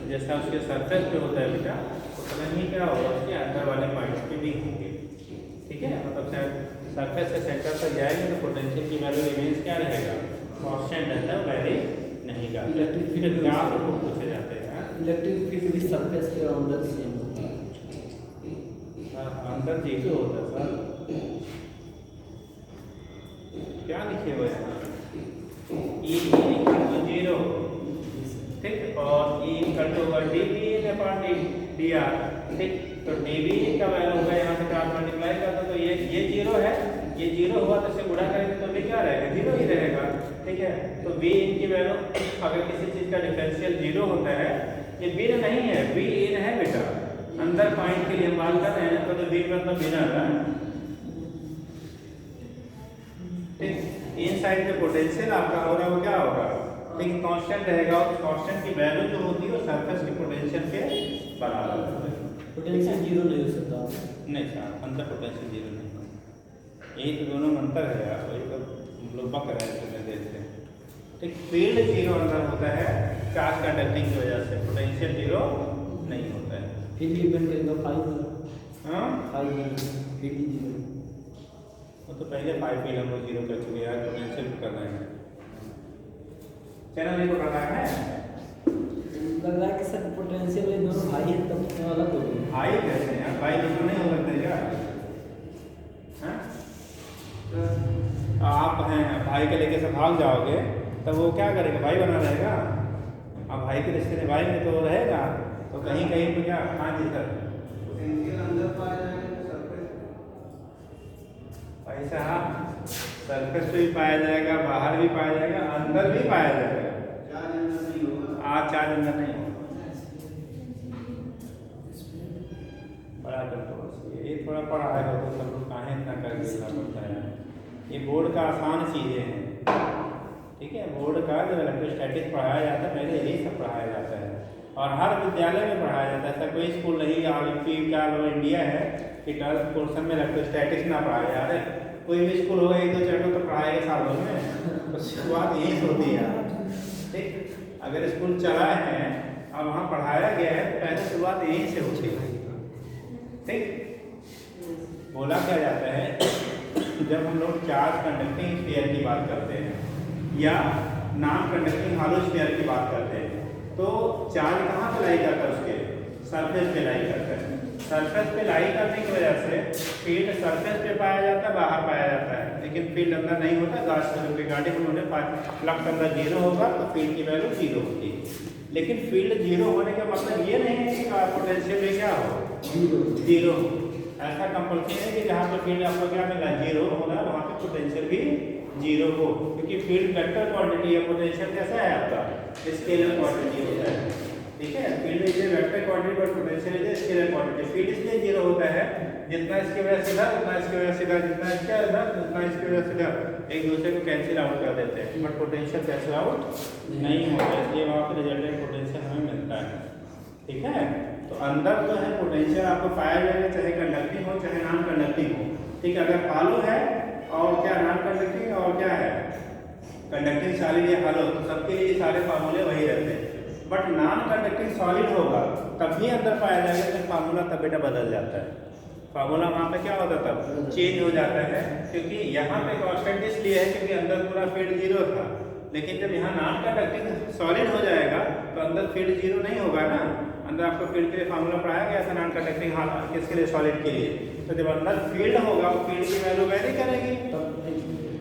Speaker 1: जैसा उसके सरफेस पे होता है बेटा उतना ही क्या होगा उसके अंदर वाले पॉइंट्स पे भी होंगे, ठीक है। मतलब सरफेस से सेंटर तक जाएंगे तो पोटेंशियल की वैल्यू रिमेंस क्या रहेगा, कांस्टेंट रहता है, वैरी नहीं का। इलेक्ट्रिक फील्ड क्या आपको पूछे जाते हैं,
Speaker 2: इलेक्ट्रिक फील्ड भी सरफेस के अंदर सेम होता है,
Speaker 1: अंदर अंदर जीरो होता है सर, क्या लिखे हुए हैं ई इक्वल टू जीरो, ठीक, और E equal to D B इन अपॉन डी आर, ठीक। तो डी बी का वैल्यू होगा यहाँ से क्रॉस मल्टीप्लाई करता तो ये जीरो है, ये जीरो हुआ तो इसे गुणा करेंगे तो भी क्या रहेगा, जीरो ही रहेगा, ठीक है। तो बी इन की वैल्यू अगर किसी चीज़ का डिफरेंशियल जीरो होता है, ये बिन नहीं है, बी इन है बेटा, अंदर पॉइंट के लिए हम बात कर रहे हैं तो बी मतलब बिनर है, ठीक। इन साइड पे पोटेंशियल आपका हो रहा है वो क्या होगा, ठीक, कांस्टेंट रहेगा, और कांस्टेंट की वैल्यू जो होती है वो सरफेस के पोटेंशियल के बराबर है।
Speaker 2: पोटेंशियल जीरो नहीं हो सकता
Speaker 1: नहीं सर, अंदर पोटेंशियल जीरो नहीं, यही तो दोनों में अंतर है यार, वही तो हम लोग बक रहे हैं देखते हैं, ठीक। फील्ड जीरो अंदर होता है चार्ज कंडक्टिंग की वजह से, पोटेंशियल जीरो नहीं होता है।
Speaker 2: फिर भी बन करेगा 5,
Speaker 1: हाँ
Speaker 2: 5 फिर भी जीरो,
Speaker 1: वो तो पहले 5 फील हम लोग जीरो कर चुके यार, पोटेंशियल कर रहे हैं, चैनल नहीं पकड़ रहा है,
Speaker 2: लग रहा है कि सर पोटेंशियल ये दोनों भाई हैं तब तो अलग हो गए।
Speaker 1: भाई कैसे हैं, भाई दोनों नहीं हो सकते क्या, हाँ? आप हैं भाई के लेके से भाग जाओगे तब वो क्या करेगा, भाई बना रहेगा, आप भाई के रिश्ते निभाएंगे तो रहेगा, तो कहीं कहीं पे क्या, हाँ जी सर, भाई साहब सरफेस पे भी पाया जाएगा, बाहर भी पाया जाएगा, अंदर भी पाया जाएगा, चार्ज अंदर नहीं होगा, बड़ा कंट्रोवर्सी, ये थोड़ा पढ़ा है तो सब लोग काहे इतना कर देना पड़ता है, ये बोर्ड का आसान चीज़ें हैं, ठीक है। बोर्ड का जो इलेक्ट्रोस्टैटिक्स पढ़ाया जाता है पहले यही सब पढ़ाया जाता है, और हर विद्यालय में पढ़ाया जाता है, ऐसा कोई स्कूल नहीं क्या लो इंडिया है कि 12th पोर्शन में इलेक्ट्रोस्टैटिक्स ना पढ़ाया जा रहे, कोई भी स्कूल होगा 1-2 चैप्टर तो पढ़ाएगा साल भर में, तो शुरुआत यही होती है, ठीक। अगर स्कूल चलाए हैं और वहाँ पढ़ाया गया है तो पहले शुरुआत यहीं से होती है, ठीक। बोला क्या जाता है जब हम लोग चार्ज कंडक्टिंग स्फीयर की बात करते हैं या नॉन कंडक्टिंग हॉलो स्फीयर की बात करते हैं, तो चार्ज कहाँ पे लाई करता है, उसके सरफेस पे लाई करता है, सरफेस पे लाई करने की वजह से फील्ड सरफेस पे पाया जाता है, बाहर पाया जाता है, लेकिन फील्ड अंदर नहीं होता। गाछ रिगार्डिंग उन्होंने फ्लक्स अंदर जीरो होगा तो फील्ड की वैल्यू जीरो होती है, लेकिन फील्ड जीरो होने का मतलब ये नहीं है कि पोटेंशियल में क्या हो, जीरो, ऐसा कंपल्सरी है कि जहाँ पर फील्ड आपको क्या मिला जीरो होगा वहाँ पे पोटेंशियल भी जीरो हो, क्योंकि फील्ड वेक्टर क्वांटिटी है, पोटेंशियल कैसा है आपका स्केलर क्वांटिटी होता है, ठीक है। फील्ड इज वेक्टर क्वांटिटी और potential is scalar quantity. Field इसलिए जीरो होता है जितना इसकी वजह से इधर उतना इसकी वजह से इधर, जितना इसका इधर उतना इसकी वजह से इधर, एक दूसरे को कैंसिल आउट कर देते हैं, बट पोटेंशियल कैंसिल आउट नहीं होता, इसलिए वहाँ पर रिजल्टेंट पोटेंशियल हमें मिलता है, ठीक है। तो अंदर जो है पोटेंशियल आपको पाया जाएगा, चाहे कंडक्टिंग हो चाहे नॉन कंडक्टिंग हो, ठीक है। अगर हॉलो है और क्या नॉन कंडक्टिंग और क्या है कंडक्टिंग सॉलिड या हॉलो, तो सबके लिए सारे फार्मूले वही रहते हैं, बट नॉन कंडक्टिंग सॉलिड होगा तब भी अंदर पाया जाएगा, तो फार्मूला तब बेटा बदल जाता है, फार्मूला वहाँ पे क्या होता है तब चेंज हो जाता है, क्योंकि यहाँ पे कांस्टेंट इसलिए है क्योंकि अंदर पूरा फील्ड जीरो था, लेकिन जब यहाँ नॉन कंडक्टिंग सॉलिड हो जाएगा तो अंदर फील्ड जीरो नहीं होगा ना, अंदर आपको फील्ड के लिए फार्मूला पढ़ाया गया था नॉन कंडक्टिंग किसके लिए, सॉलिड के लिए, तो जब अंदर फील्ड होगा वो फील्ड की वैल्यू वेरी करेगी,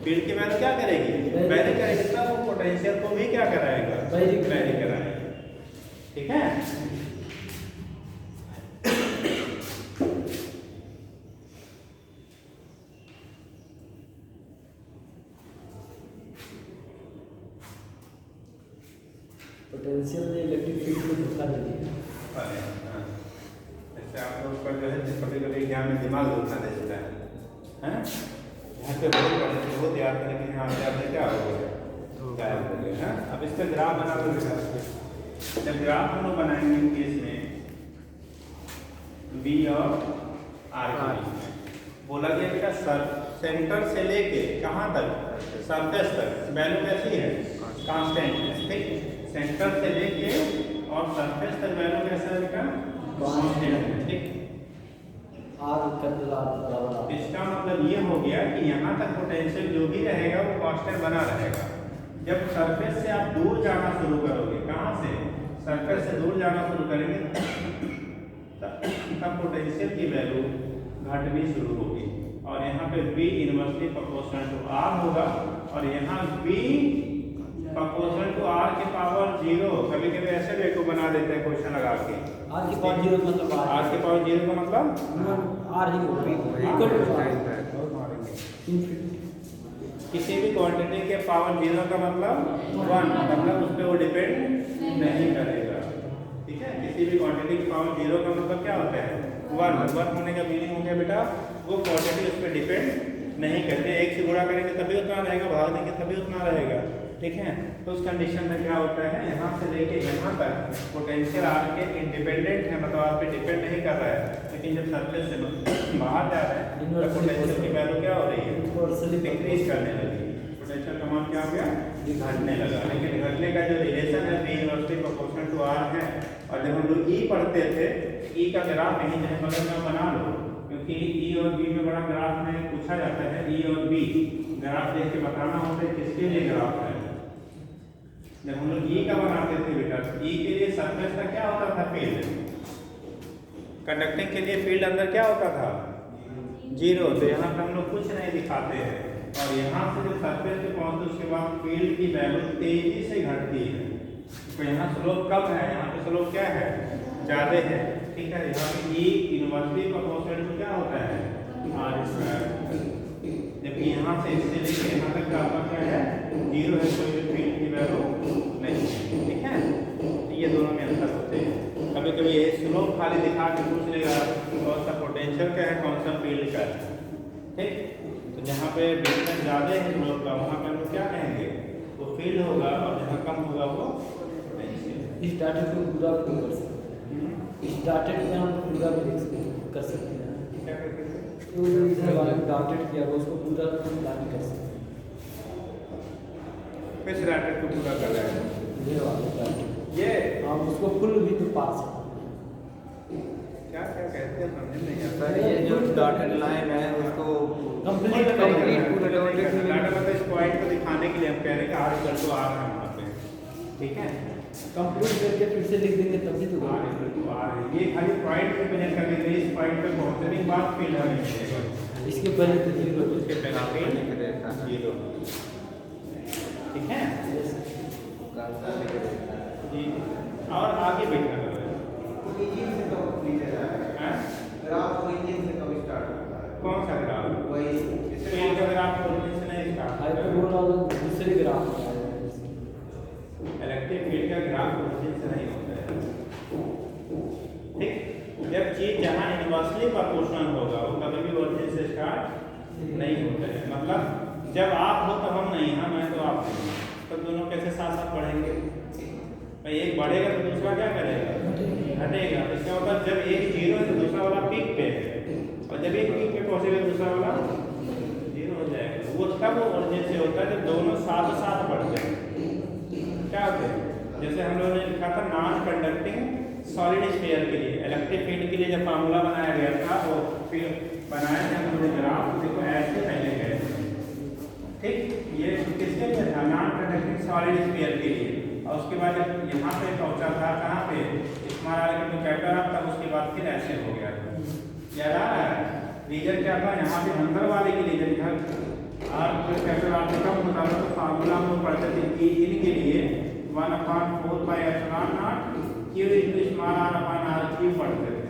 Speaker 1: फील्ड की वैल्यू क्या करेगी, वेरी करेगी, तब वो पोटेंशियल को भी क्या कराएगा, वेरी कराएगा, ठीक है।
Speaker 2: पोटेंशियल ने इलेक्ट्रिक फील्ड को धोखा दे दिया,
Speaker 1: ऐसे आप लोग का जो है कभी कभी एग्जाम में दिमाग धोखा दे देता है, हैं यहाँ पे बहुत याद करें कि यहाँ पे आपने क्या हो गया, गायब हो गया, है। अब इसका ग्राफ बना लो बेटा, जब ग्राफ हम लोग बनाएंगे केस में बी और आर के बीच में बोला गया बेटा सेंटर से लेके कहाँ तक, सरफेस तक वैल्यू कैसी है, कांस्टेंट है, ठीक। सेंटर से लेके और सरफेस तक वैल्यू कैसा है बेटा, कांस्टेंट है, ठीक। इसका मतलब ये हो गया कि यहाँ तक पोटेंशियल जो भी रहेगा वो कांस्टेंट बना रहेगा। जब सरफेस से आप दूर जाना शुरू करोगे, कहाँ से, सरफेस से दूर जाना शुरू करेंगे तब पोटेंशियल की वैल्यू घटनी शुरू होगी और यहाँ पे B inversely proportional to R होगा और यहाँ B प्रोपोर्शनल टू R के पावर 0। कभी कभी ऐसे भी को बना देते हैं क्वेश्चन लगा के
Speaker 2: R के पावर 0 मतलब
Speaker 1: R के पावर 0 का मतलब
Speaker 2: R ही होगा इक्वल टू इनफिनिटी।
Speaker 1: किसी भी क्वांटिटी के पावर 0 का मतलब 1, मतलब उस पर वो डिपेंड नहीं करेगा। ठीक है, किसी भी क्वांटिटी के पावर 0 का मतलब क्या होता है 1 होने का मीनिंग हो गया बेटा वो क्वांटिटी उस पर डिपेंड नहीं करते। 1 से गुणा करेंगे तभी उतना रहेगा, भाग देंगे तभी उतना रहेगा। ठीक है, तो उस कंडीशन में क्या होता है यहाँ से लेके यहाँ तक पोटेंशियल आपके इंडिपेंडेंट है, मतलब आप पे डिपेंड नहीं कर रहा है। लेकिन जब सरफेस से बाहर जा रहा है तो पोटेंशियल की वैल्यू क्या हो रही है डिक्रीज करने लगी। पोटेंशियल का मान क्या हो गया घटने लगा। लेकिन घटने का जो रिलेशन है B inversely proportional to R है। और जब हम लोग E पढ़ते थे E का ग्राफ यहीं चाहे बगल में बना लो, क्योंकि E और B में बड़ा ग्राफ में पूछा जाता है। E और B ग्राफ देख के बताना होता है किसके लिए ग्राफ है। जब हम लोग E का बनाते थे बेटा, E के लिए सरफेस का क्या होता था फील्ड, कंडक्टिंग के लिए फील्ड अंदर क्या होता था 0। तो यहाँ पे हम लोग कुछ नहीं दिखाते हैं और यहाँ से जब सरफेस पे पहुँचते उसके बाद फील्ड की वैल्यू तेजी से घटती है। तो यहाँ स्लोप कम है, यहाँ पे स्लोप क्या है ज़्यादा है। ठीक है, यहाँ पे E इनवर्सली प्रोपोर्शनल टू क्या होता है R²। जबकि यहाँ से इससे लेकर यहाँ तक का आपका क्या है 0 है, कोई भी फील्ड की वैल्यू नहीं है। ठीक है, तो ये दोनों में अंतर होते हैं। कभी कभी ये स्लोप खाली दिखा के पूछ लेगा कौन सा पोटेंशियल का है कौन सा फील्ड का है। ठीक, तो जहाँ पे डिस्टेंस ज़्यादा है स्लोप का वहाँ पे हम लोग क्या कहेंगे वो फील्ड होगा और जहाँ कम होगा वो पोटेंशियल।
Speaker 2: इस डाटा को पूरा भी कर सकते हैं, इस डाटा में हम पूरा भी कर सकते हैं।
Speaker 1: क्या करते हैं
Speaker 2: तो इधर वाला डाटेड किया हुआ उसको पूरा प्लान कर सकते हैं।
Speaker 1: किस डाटा को पूरा कर रहा है
Speaker 2: ये वाला डाटेड
Speaker 1: ये
Speaker 2: हम उसको फुल भी तो पा सकते
Speaker 1: क्या क्या कहते हैं समझ नहीं आता।
Speaker 3: सर ये जो डॉटेड लाइन है उसको
Speaker 2: कंप्लीट
Speaker 3: पूरा डॉटेड
Speaker 1: डाटा मतलब इस पॉइंट को दिखाने के लिए हम कह रहे हैं कि R इक्वल टू R है वहाँ पे। ठीक है,
Speaker 2: कंप्लीट करके फिर से लिख देंगे तभी तो
Speaker 1: R इक्वल टू R है। ये खाली पॉइंट पे प्रेजेंट करने के लिए इस पॉइंट पे पहुँचने के बाद फील्ड हमें मिलेगा।
Speaker 2: इसके पहले तो 0
Speaker 1: उसके पहले फील्ड 0। ठीक है जी, और आगे बैठना करो
Speaker 3: ओरिजिन से कब नीचे जा रहा है ग्राफ ओरिजिन से कब स्टार्ट होता है
Speaker 1: कौन सा ग्राफ
Speaker 3: वही
Speaker 1: फील्ड का ग्राफ ओरिजिन से नहीं स्टार्ट
Speaker 2: हाइपरबोला वाला दूसरे ग्राफ में आया है।
Speaker 1: इलेक्ट्रिक फील्ड का ग्राफ ओरिजिन से नहीं होता है। ठीक, जब चीज जहाँ इनवर्सली प्रोपोर्शनल होगा वो कभी भी ओरिजिन से स्टार्ट नहीं होता है। मतलब जब आप हो तो हम नहीं, हम हैं तो आप नहीं, तो दोनों कैसे साथ साथ बढ़ेंगे भाई। एक बढ़ेगा तो दूसरा क्या करेगा घटेगा। इसका मतलब जब एक 0 है तो दूसरा वाला पीक पे है और जब एक पीक पे पहुंचेगा दूसरा वाला 0 हो जाएगा। वो तब ओरिजिन से होता है जब दोनों साथ साथ बढ़ते हैं। क्या होते हैं जैसे हम लोगों ने लिखा था नॉन कंडक्टिंग सॉलिड स्फीयर के लिए इलेक्ट्रिक फील्ड के लिए जब फार्मूला बनाया गया था वो फिर बनाया था हम लोगों ने ग्राफ देखो ऐसे पहले गए। ठीक, ये किसके लिए था नॉन कंडक्टिंग सॉलिड स्फीयर के लिए। और उसके बाद जब यहाँ पे पहुँचा था कहाँ पे स्मॉल आर के कैपिटल आर तब उसके बाद फिर ऐसे हो गया था। याद आ रहा है रीजन क्या था यहाँ पे अंदर वाले के लिए जब इधर आर कैपिटल आर से कम होता था तो फार्मूला हम लोग पढ़ते थे कि इनके लिए 1/4 pi epsilon naught Q into small R upon R Q पढ़ते थे।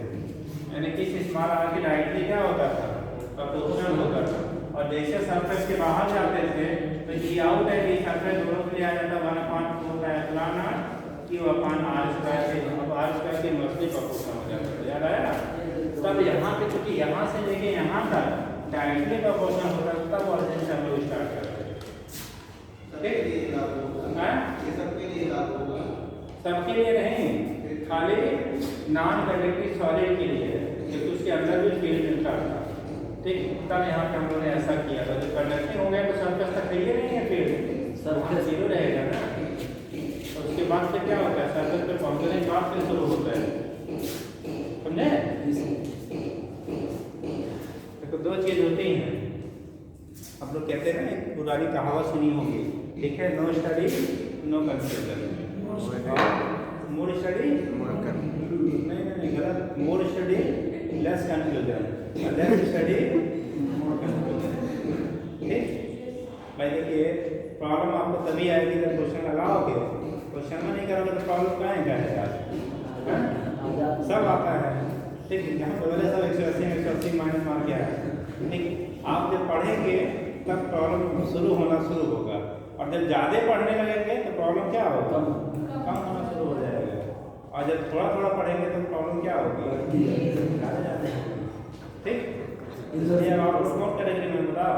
Speaker 1: यानी कि स्मॉल आर की डायरेक्टली क्या होता था प्रोपोर्शनल होता था। और जैसे सरफेस के बाहर जाते थे तो ई आउट है कि सरफेस दोनों के लिए आ जाता 1/4 pi epsilon naught Q upon R square से। अब आर स्क्वायर के इनवर्सली प्रोपोर्शनल हो जाता है। याद आया? तब यहाँ पे चूंकि यहाँ से लेके यहाँ तक डायरेक्टली प्रोपोर्शनल होता है तब ओरिजिन से हम लोग स्टार्ट करते हैं। सबके लिए नहीं, खाली नॉन कंडक्टिंग सॉलिड के लिए क्योंकि उसके अंदर भी फील्ड मिलता था। ठीक, तब यहाँ पे हम लोगों ने ऐसा किया था। जब कंडक्टिंग हो गया तो सरफेस तक चाहिए नहीं है फील्ड, सरफेस 0 रहेगा ना। और उसके बाद से क्या होता है सरफेस पे पहुँचने के बाद फिर शुरू होता है। समझे? देखो दो चीज़ होती हैं, हम लोग कहते हैं ना एक पुरानी कहावत सुनी होगी। ठीक है, no study no confusion. More study नहीं गलत, more study less confusion. Less study more confusion. ठीक भाई देखिए प्रॉब्लम आपको तभी आएगी जब क्वेश्चन लगाओगे, क्वेश्चन में नहीं करोगे तो प्रॉब्लम कहाँ है? सब आता है। ठीक है, यहाँ पर सब 180 माइनस मार के आया। ठीक, आप जब पढ़ेंगे तब प्रॉब्लम शुरू होना शुरू होगा, और जब ज़्यादा पढ़ने लगेंगे तो प्रॉब्लम क्या होगा? कम होना शुरू हो जाएगा, और जब थोड़ा थोड़ा पढ़ेंगे तो प्रॉब्लम क्या होगी? ठीक, इसलिए अब आप नोट करेंगे, मैं बताओ,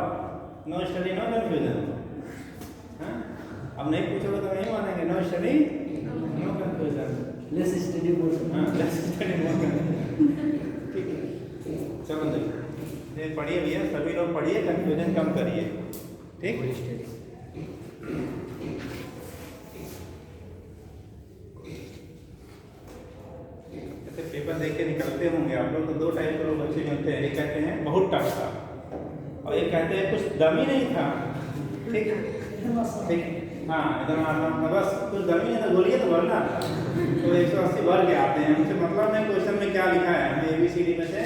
Speaker 1: नो स्टडी नो कन्फ्यूजन। हाँ, अब नहीं पूछोगे तो नहीं मानेंगे। No study no confusion,
Speaker 2: less study more.
Speaker 1: हाँ, लेस स्टडी मोर कन्फ्यूजन। ठीक है, चलो देखिए, ये पढ़िए भैया, सभी लोग पढ़िए, कन्फ्यूजन कम करिए। ठीक, ऐसे पेपर देख के निकलते होंगे आप लोग, तो दो टाइप के लोग बच्चे मिलते हैं। एक कहते हैं बहुत टफ था, और एक कहते हैं कुछ दम ही नहीं था। ठीक ठीक, हाँ एकदम आसान था, बस कुछ दम ही नहीं था, बोलिए तो भरना था, तो 180 भर के आते हैं। उनसे मतलब नहीं क्वेश्चन में क्या लिखा है, हमें ABCD में से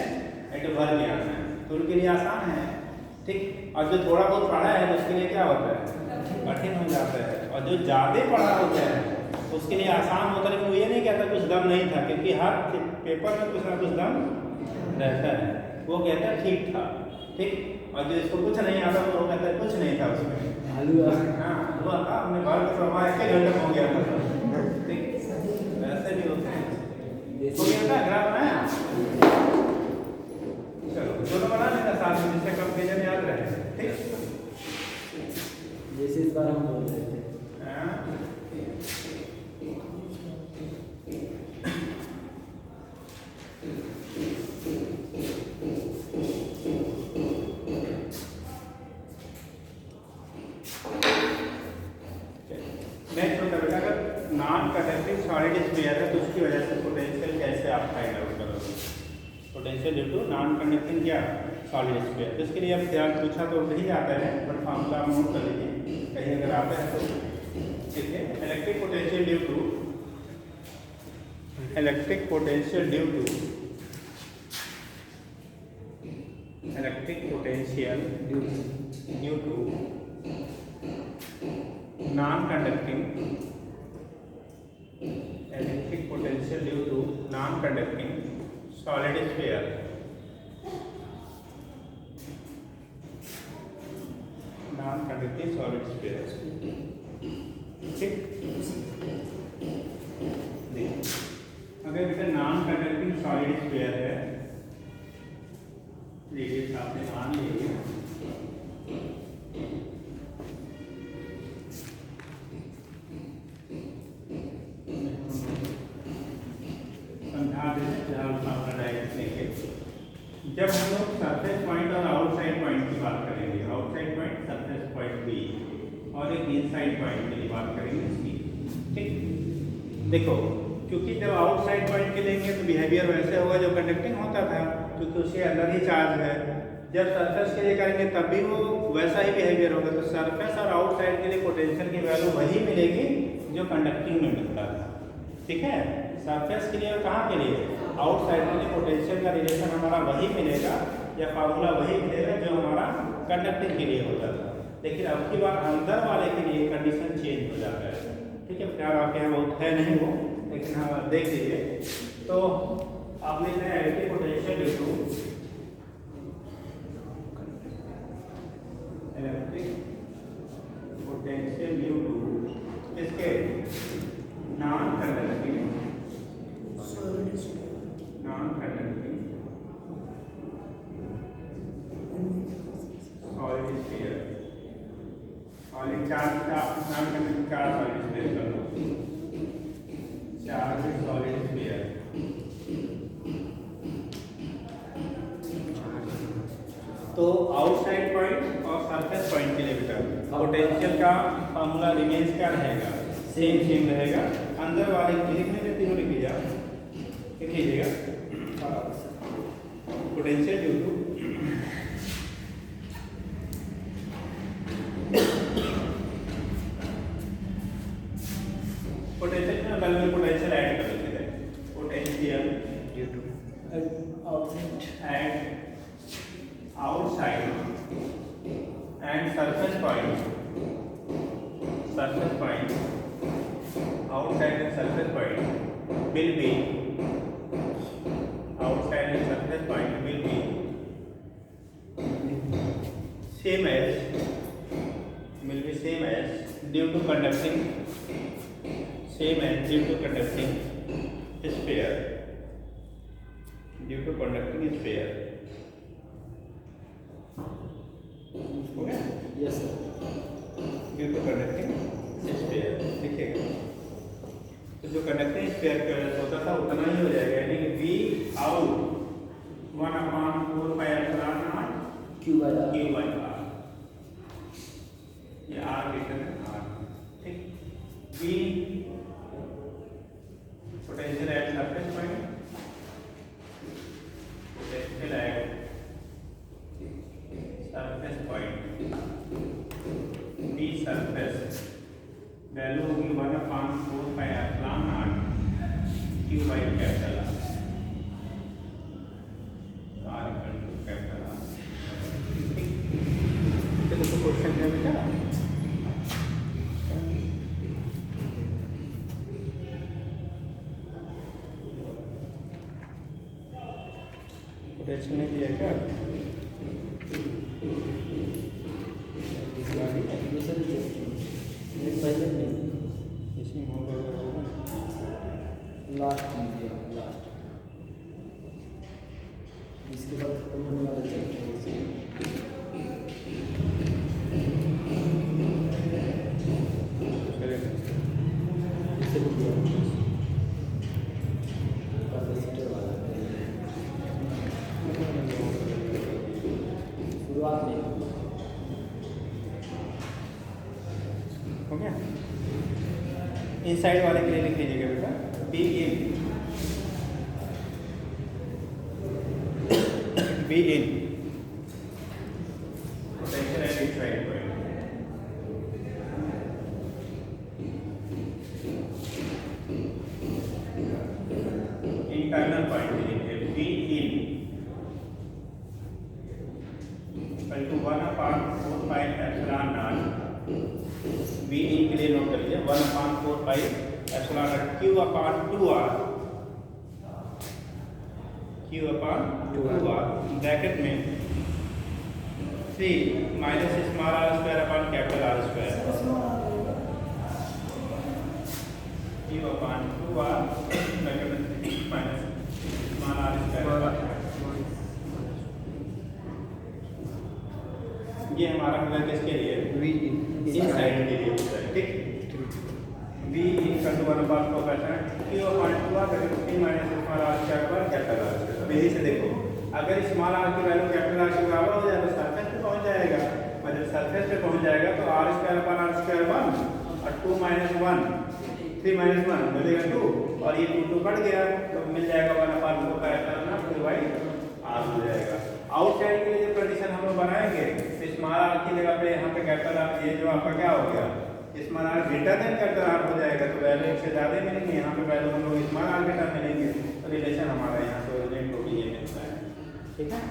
Speaker 1: एक भर के आना है, तो उनके लिए आसान है। ठीक, और जो थोड़ा बहुत पढ़ा है तो उसके लिए क्या होता है? कठिन हो जाता है, और जो ज़्यादा पढ़ा होता है उसके लिए आसान होता है। लेकिन वो ये नहीं कहता कुछ दम नहीं था, क्योंकि हर पेपर में कुछ ना कुछ दम रहता है। वो कहता है ठीक था। ठीक, और जो इसको कुछ नहीं आता तो वो कहता है कुछ नहीं था उसमें। हाँ, हुआ था, हमने बाल का प्रभाव 1 घंटे में हो गया था। ठीक, ऐसे भी होते हैं। हो गया था, ग्राफ बनाया? चलो दोनों बना लेना साथ में, जिससे कंपेरिजन याद रहे। ठीक,
Speaker 2: जैसे इस बार हम बोल रहे थे।
Speaker 1: नेक्स्ट होता है बेटा, अगर नॉन कंडक्टिंग सॉलिड स्फीयर है तो उसकी वजह से पोटेंशियल कैसे आप फाइंड आउट करोगे? Potential due to non conducting क्या सॉलिड स्फीयर। तो इसके लिए अब ध्यान पूछा तो नहीं आता है, बट फार्मूला आप नोट कर लीजिए, कहीं अगर आता है तो। ठीक है, electric potential due to electric potential due to non-conducting electric potential due to non-conducting solid sphere. Non-conducting solid sphere. ठीक, अगर बेटा non-conducting solid sphere है, लीजिए आपने मान लीजिए जब हम लोग सरफेस पॉइंट और आउटसाइड पॉइंट की बात करेंगे, outside point surface point B, और एक इनसाइड पॉइंट के लिए बात करेंगे इसकी। ठीक, देखो क्योंकि जब आउटसाइड पॉइंट के लेंगे तो बिहेवियर वैसे होगा जो कंडक्टिंग होता था, क्योंकि उसके अंदर ही चार्ज है। जब सरफेस के लिए करेंगे तब भी वो वैसा ही बिहेवियर होगा। तो सरफेस और आउटसाइड के लिए पोटेंशियल की वैल्यू वही मिलेगी जो कंडक्टिंग में मिलता था। ठीक है, सरफेस के लिए और कहाँ के लिए, आउटसाइड के लिए पोटेंशियल का रिलेशन हमारा वही मिलेगा, या फार्मूला वही मिलेगा जो हमारा कंडक्टिंग के लिए होता था। लेकिन अब की बार अंदर वाले के लिए कंडीशन चेंज हो जाता है। ठीक है, प्यार आपके यहाँ बहुत है नहीं वो, लेकिन हाँ देख लीजिए। तो आप लिख रहे हैं इलेक्ट्रिक पोटेंशियल ड्यू टू इसके non conducting solid sphere, solid charge का non conducting charge solid sphere कर लो, चार्ज सॉलिड स्फीयर। तो आउटसाइड पॉइंट और सरफेस पॉइंट के लिए बेटा पोटेंशियल का फार्मूला रिमेन्स क्या रहेगा, सेम रहेगा। अंदर वाले लिखने में तीनों लिख लीजिएगा पोटेंशियल ड्यू टू पोटेंशियल में पहले में पोटेंशियल ऐड कर लेते हैं, potential due to outside and point, outside the surface point will be, outside the surface point will be same as, due to conducting, same as due to conducting sphere, due to conducting sphere. हो गया?
Speaker 2: Yes sir.
Speaker 1: Due to conducting sphere, देखिएगा तो जो कंडक्टिंग स्फीयर की वजह से होता था उतना ही हो जाएगा, यानी कि V out 1/4πε0
Speaker 2: Q by R.
Speaker 1: ये आर ग्रेटर देन आर, ठीक। V potential at surface point, potential at surface point, V surface value होगी 1/4πε0 Q by capital R equal to capital R. चलो तो क्वेश्चन है बेटा, पोटेंशियल नहीं दिया क्या?
Speaker 2: पहले नहीं,
Speaker 1: इसमें होगा
Speaker 2: लास्ट लास्ट, इसके बाद खत्म होने वाला चैप्टर कैपेसिटर वाला शुरुआत में
Speaker 1: हो गया। इनसाइड वाले के लिए लिख लीजिएगा बेटा, B in potential at inside point, internal point लिखिए B in equal to 1/4πε0, B in के लिए नोट कर लीजिए 1/4πε0 Q/2R, Q/2R ब्रैकेट में 3 minus small r square upon capital R square, Q/2R bracket में 3 माइनस स्मॉल r स्क्वायर। ये हमारा होगा किसके लिए?
Speaker 2: वी
Speaker 1: इनसाइड के लिए, ठीक। V equal to 1/4πε0 Q/2R bracket में 3 माइनस स्मॉल r स्क्वायर पर कैपिटल R स्क्वायर। अब यही से देखो, अगर स्मॉल r की वैल्यू कैपिटल R के बराबर हो जाए तो सरफेस पे पहुंच जाएगा, और जब सरफेस पे पहुंच जाएगा तो r square upon r square 1 और 2 माइनस 1 3 माइनस 1 मिलेगा 2, और ये 2 कट गया तो मिल जाएगा 1/4πε0 r हो जाएगा। आउटसाइड के लिए जो कंडीशन हम लोग बनाएंगे, स्मॉल r की जगह पे यहाँ पे कैपिटल R, ये जो आपका क्या हो गया, small r greater than capital R हो जाएगा, तो वैल्यू एक से ज़्यादा मिलेंगे, यहाँ पे वैल्यू हम लोग स्मॉल r के टर्म मिलेंगे, तो रिलेशन हमारा यहाँ पे ओरिजिनेट होगी ये मिलता है, ठीक है।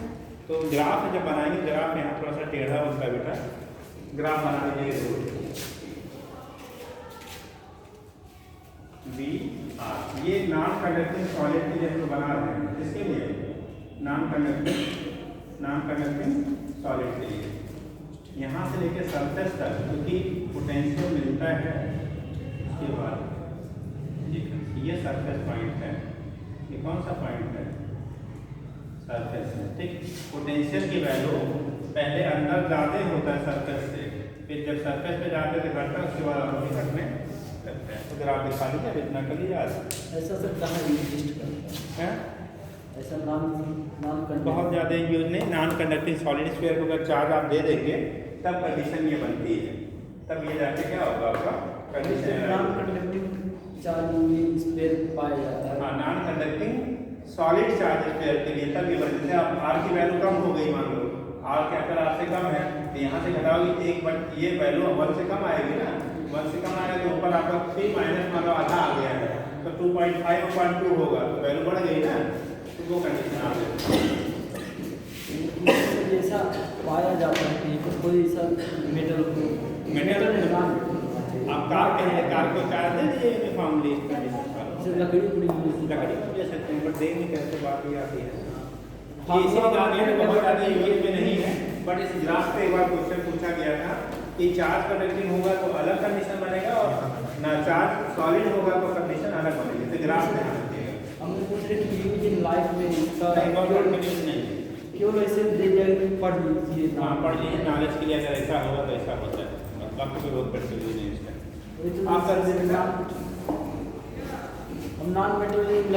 Speaker 1: तो ग्राफ जब बनाएंगे, ग्राफ यहाँ थोड़ा सा टेढ़ा होता है बेटा, ग्राफ बना लीजिए बी आर, ये नॉन कंडक्टिंग सॉलिड के लिए हम लोग बना रहे हैं, इसके लिए नॉन कंडक्टिंग सॉलिड के लिए यहाँ से लेके सरफेस तक, क्योंकि पोटेंशियल मिलता है उसके बाद ये सरफेस पॉइंट है, ये कौन सा पॉइंट है? सरफेस है, ठीक। पोटेंशियल की वैल्यू पहले अंदर ज़्यादा होता है सरफेस से, फिर जब सरफेस पे जाते तो घटता है, उसके बाद हम लोग घटने लगते हैं। तो ग्राफ दिखा दीजिए, अब इतना कर लीजिए आज।
Speaker 2: ऐसा सर कहाँ एग्जिस्ट करता
Speaker 1: है
Speaker 2: ऐसा नाम
Speaker 1: बहुत ज़्यादा यूज नहीं, नॉन कंडक्टिंग सॉलिड स्फीयर को अगर चार्ज आप दे देंगे तब कंडीशन ये बनती है, तब ये जाके क्या होगा आपका condition
Speaker 2: non conducting charge sphere पाया जाता है।
Speaker 1: हाँ, non conducting solid charge sphere के लिए तब ये बनते हैं। अब आर की वैल्यू कम हो गई, मान लो आर कैपिटल आर से कम है, तो यहाँ से घटाओगे एक, बट ये वैल्यू 1 से कम आएगी ना, 1 से कम आएगा तो ऊपर आपका 3 माइनस मान लो आधा आ गया है, तो 2.5/2 होगा, तो वैल्यू बढ़ गई ना, तो वो कंडीशन आ गई।
Speaker 2: जैसा पाया जाता है कि कोई सा मेटल
Speaker 1: आप कार को चार्ज दे दीजिए यूनिफॉर्मली कंडीशन का।
Speaker 2: जैसे लकड़ी उड़ी हुई
Speaker 1: लकड़ी को दे सकते हैं, बट दे नहीं कैसे बात ही आती है।
Speaker 2: हाँ,
Speaker 1: ये इसी कहा गया बहुत ज़्यादा यूएस में नहीं है, बट इस ग्राफ पे एक बार क्वेश्चन पूछा गया था कि चार्ज कंडक्टिंग होगा तो अलग कंडीशन बनेगा और ना चार्ज सॉलिड होगा तो कंडीशन अलग बनेगी। तो ग्राफ में
Speaker 2: हम पूछ रहे कि यूज इन लाइफ में इसका
Speaker 1: बहुत कंडीशन नहीं है।
Speaker 2: केवल ऐसे दे दिया कि पढ़ लीजिए
Speaker 1: हाँ, पढ़ लीजिए नॉलेज के लिए, अगर ऐसा होगा तो ऐसा होता है, मतलब कोई बहुत बड़ी चीज़ नहीं इसका।
Speaker 2: आप कर देना हम नॉन मेटेरियल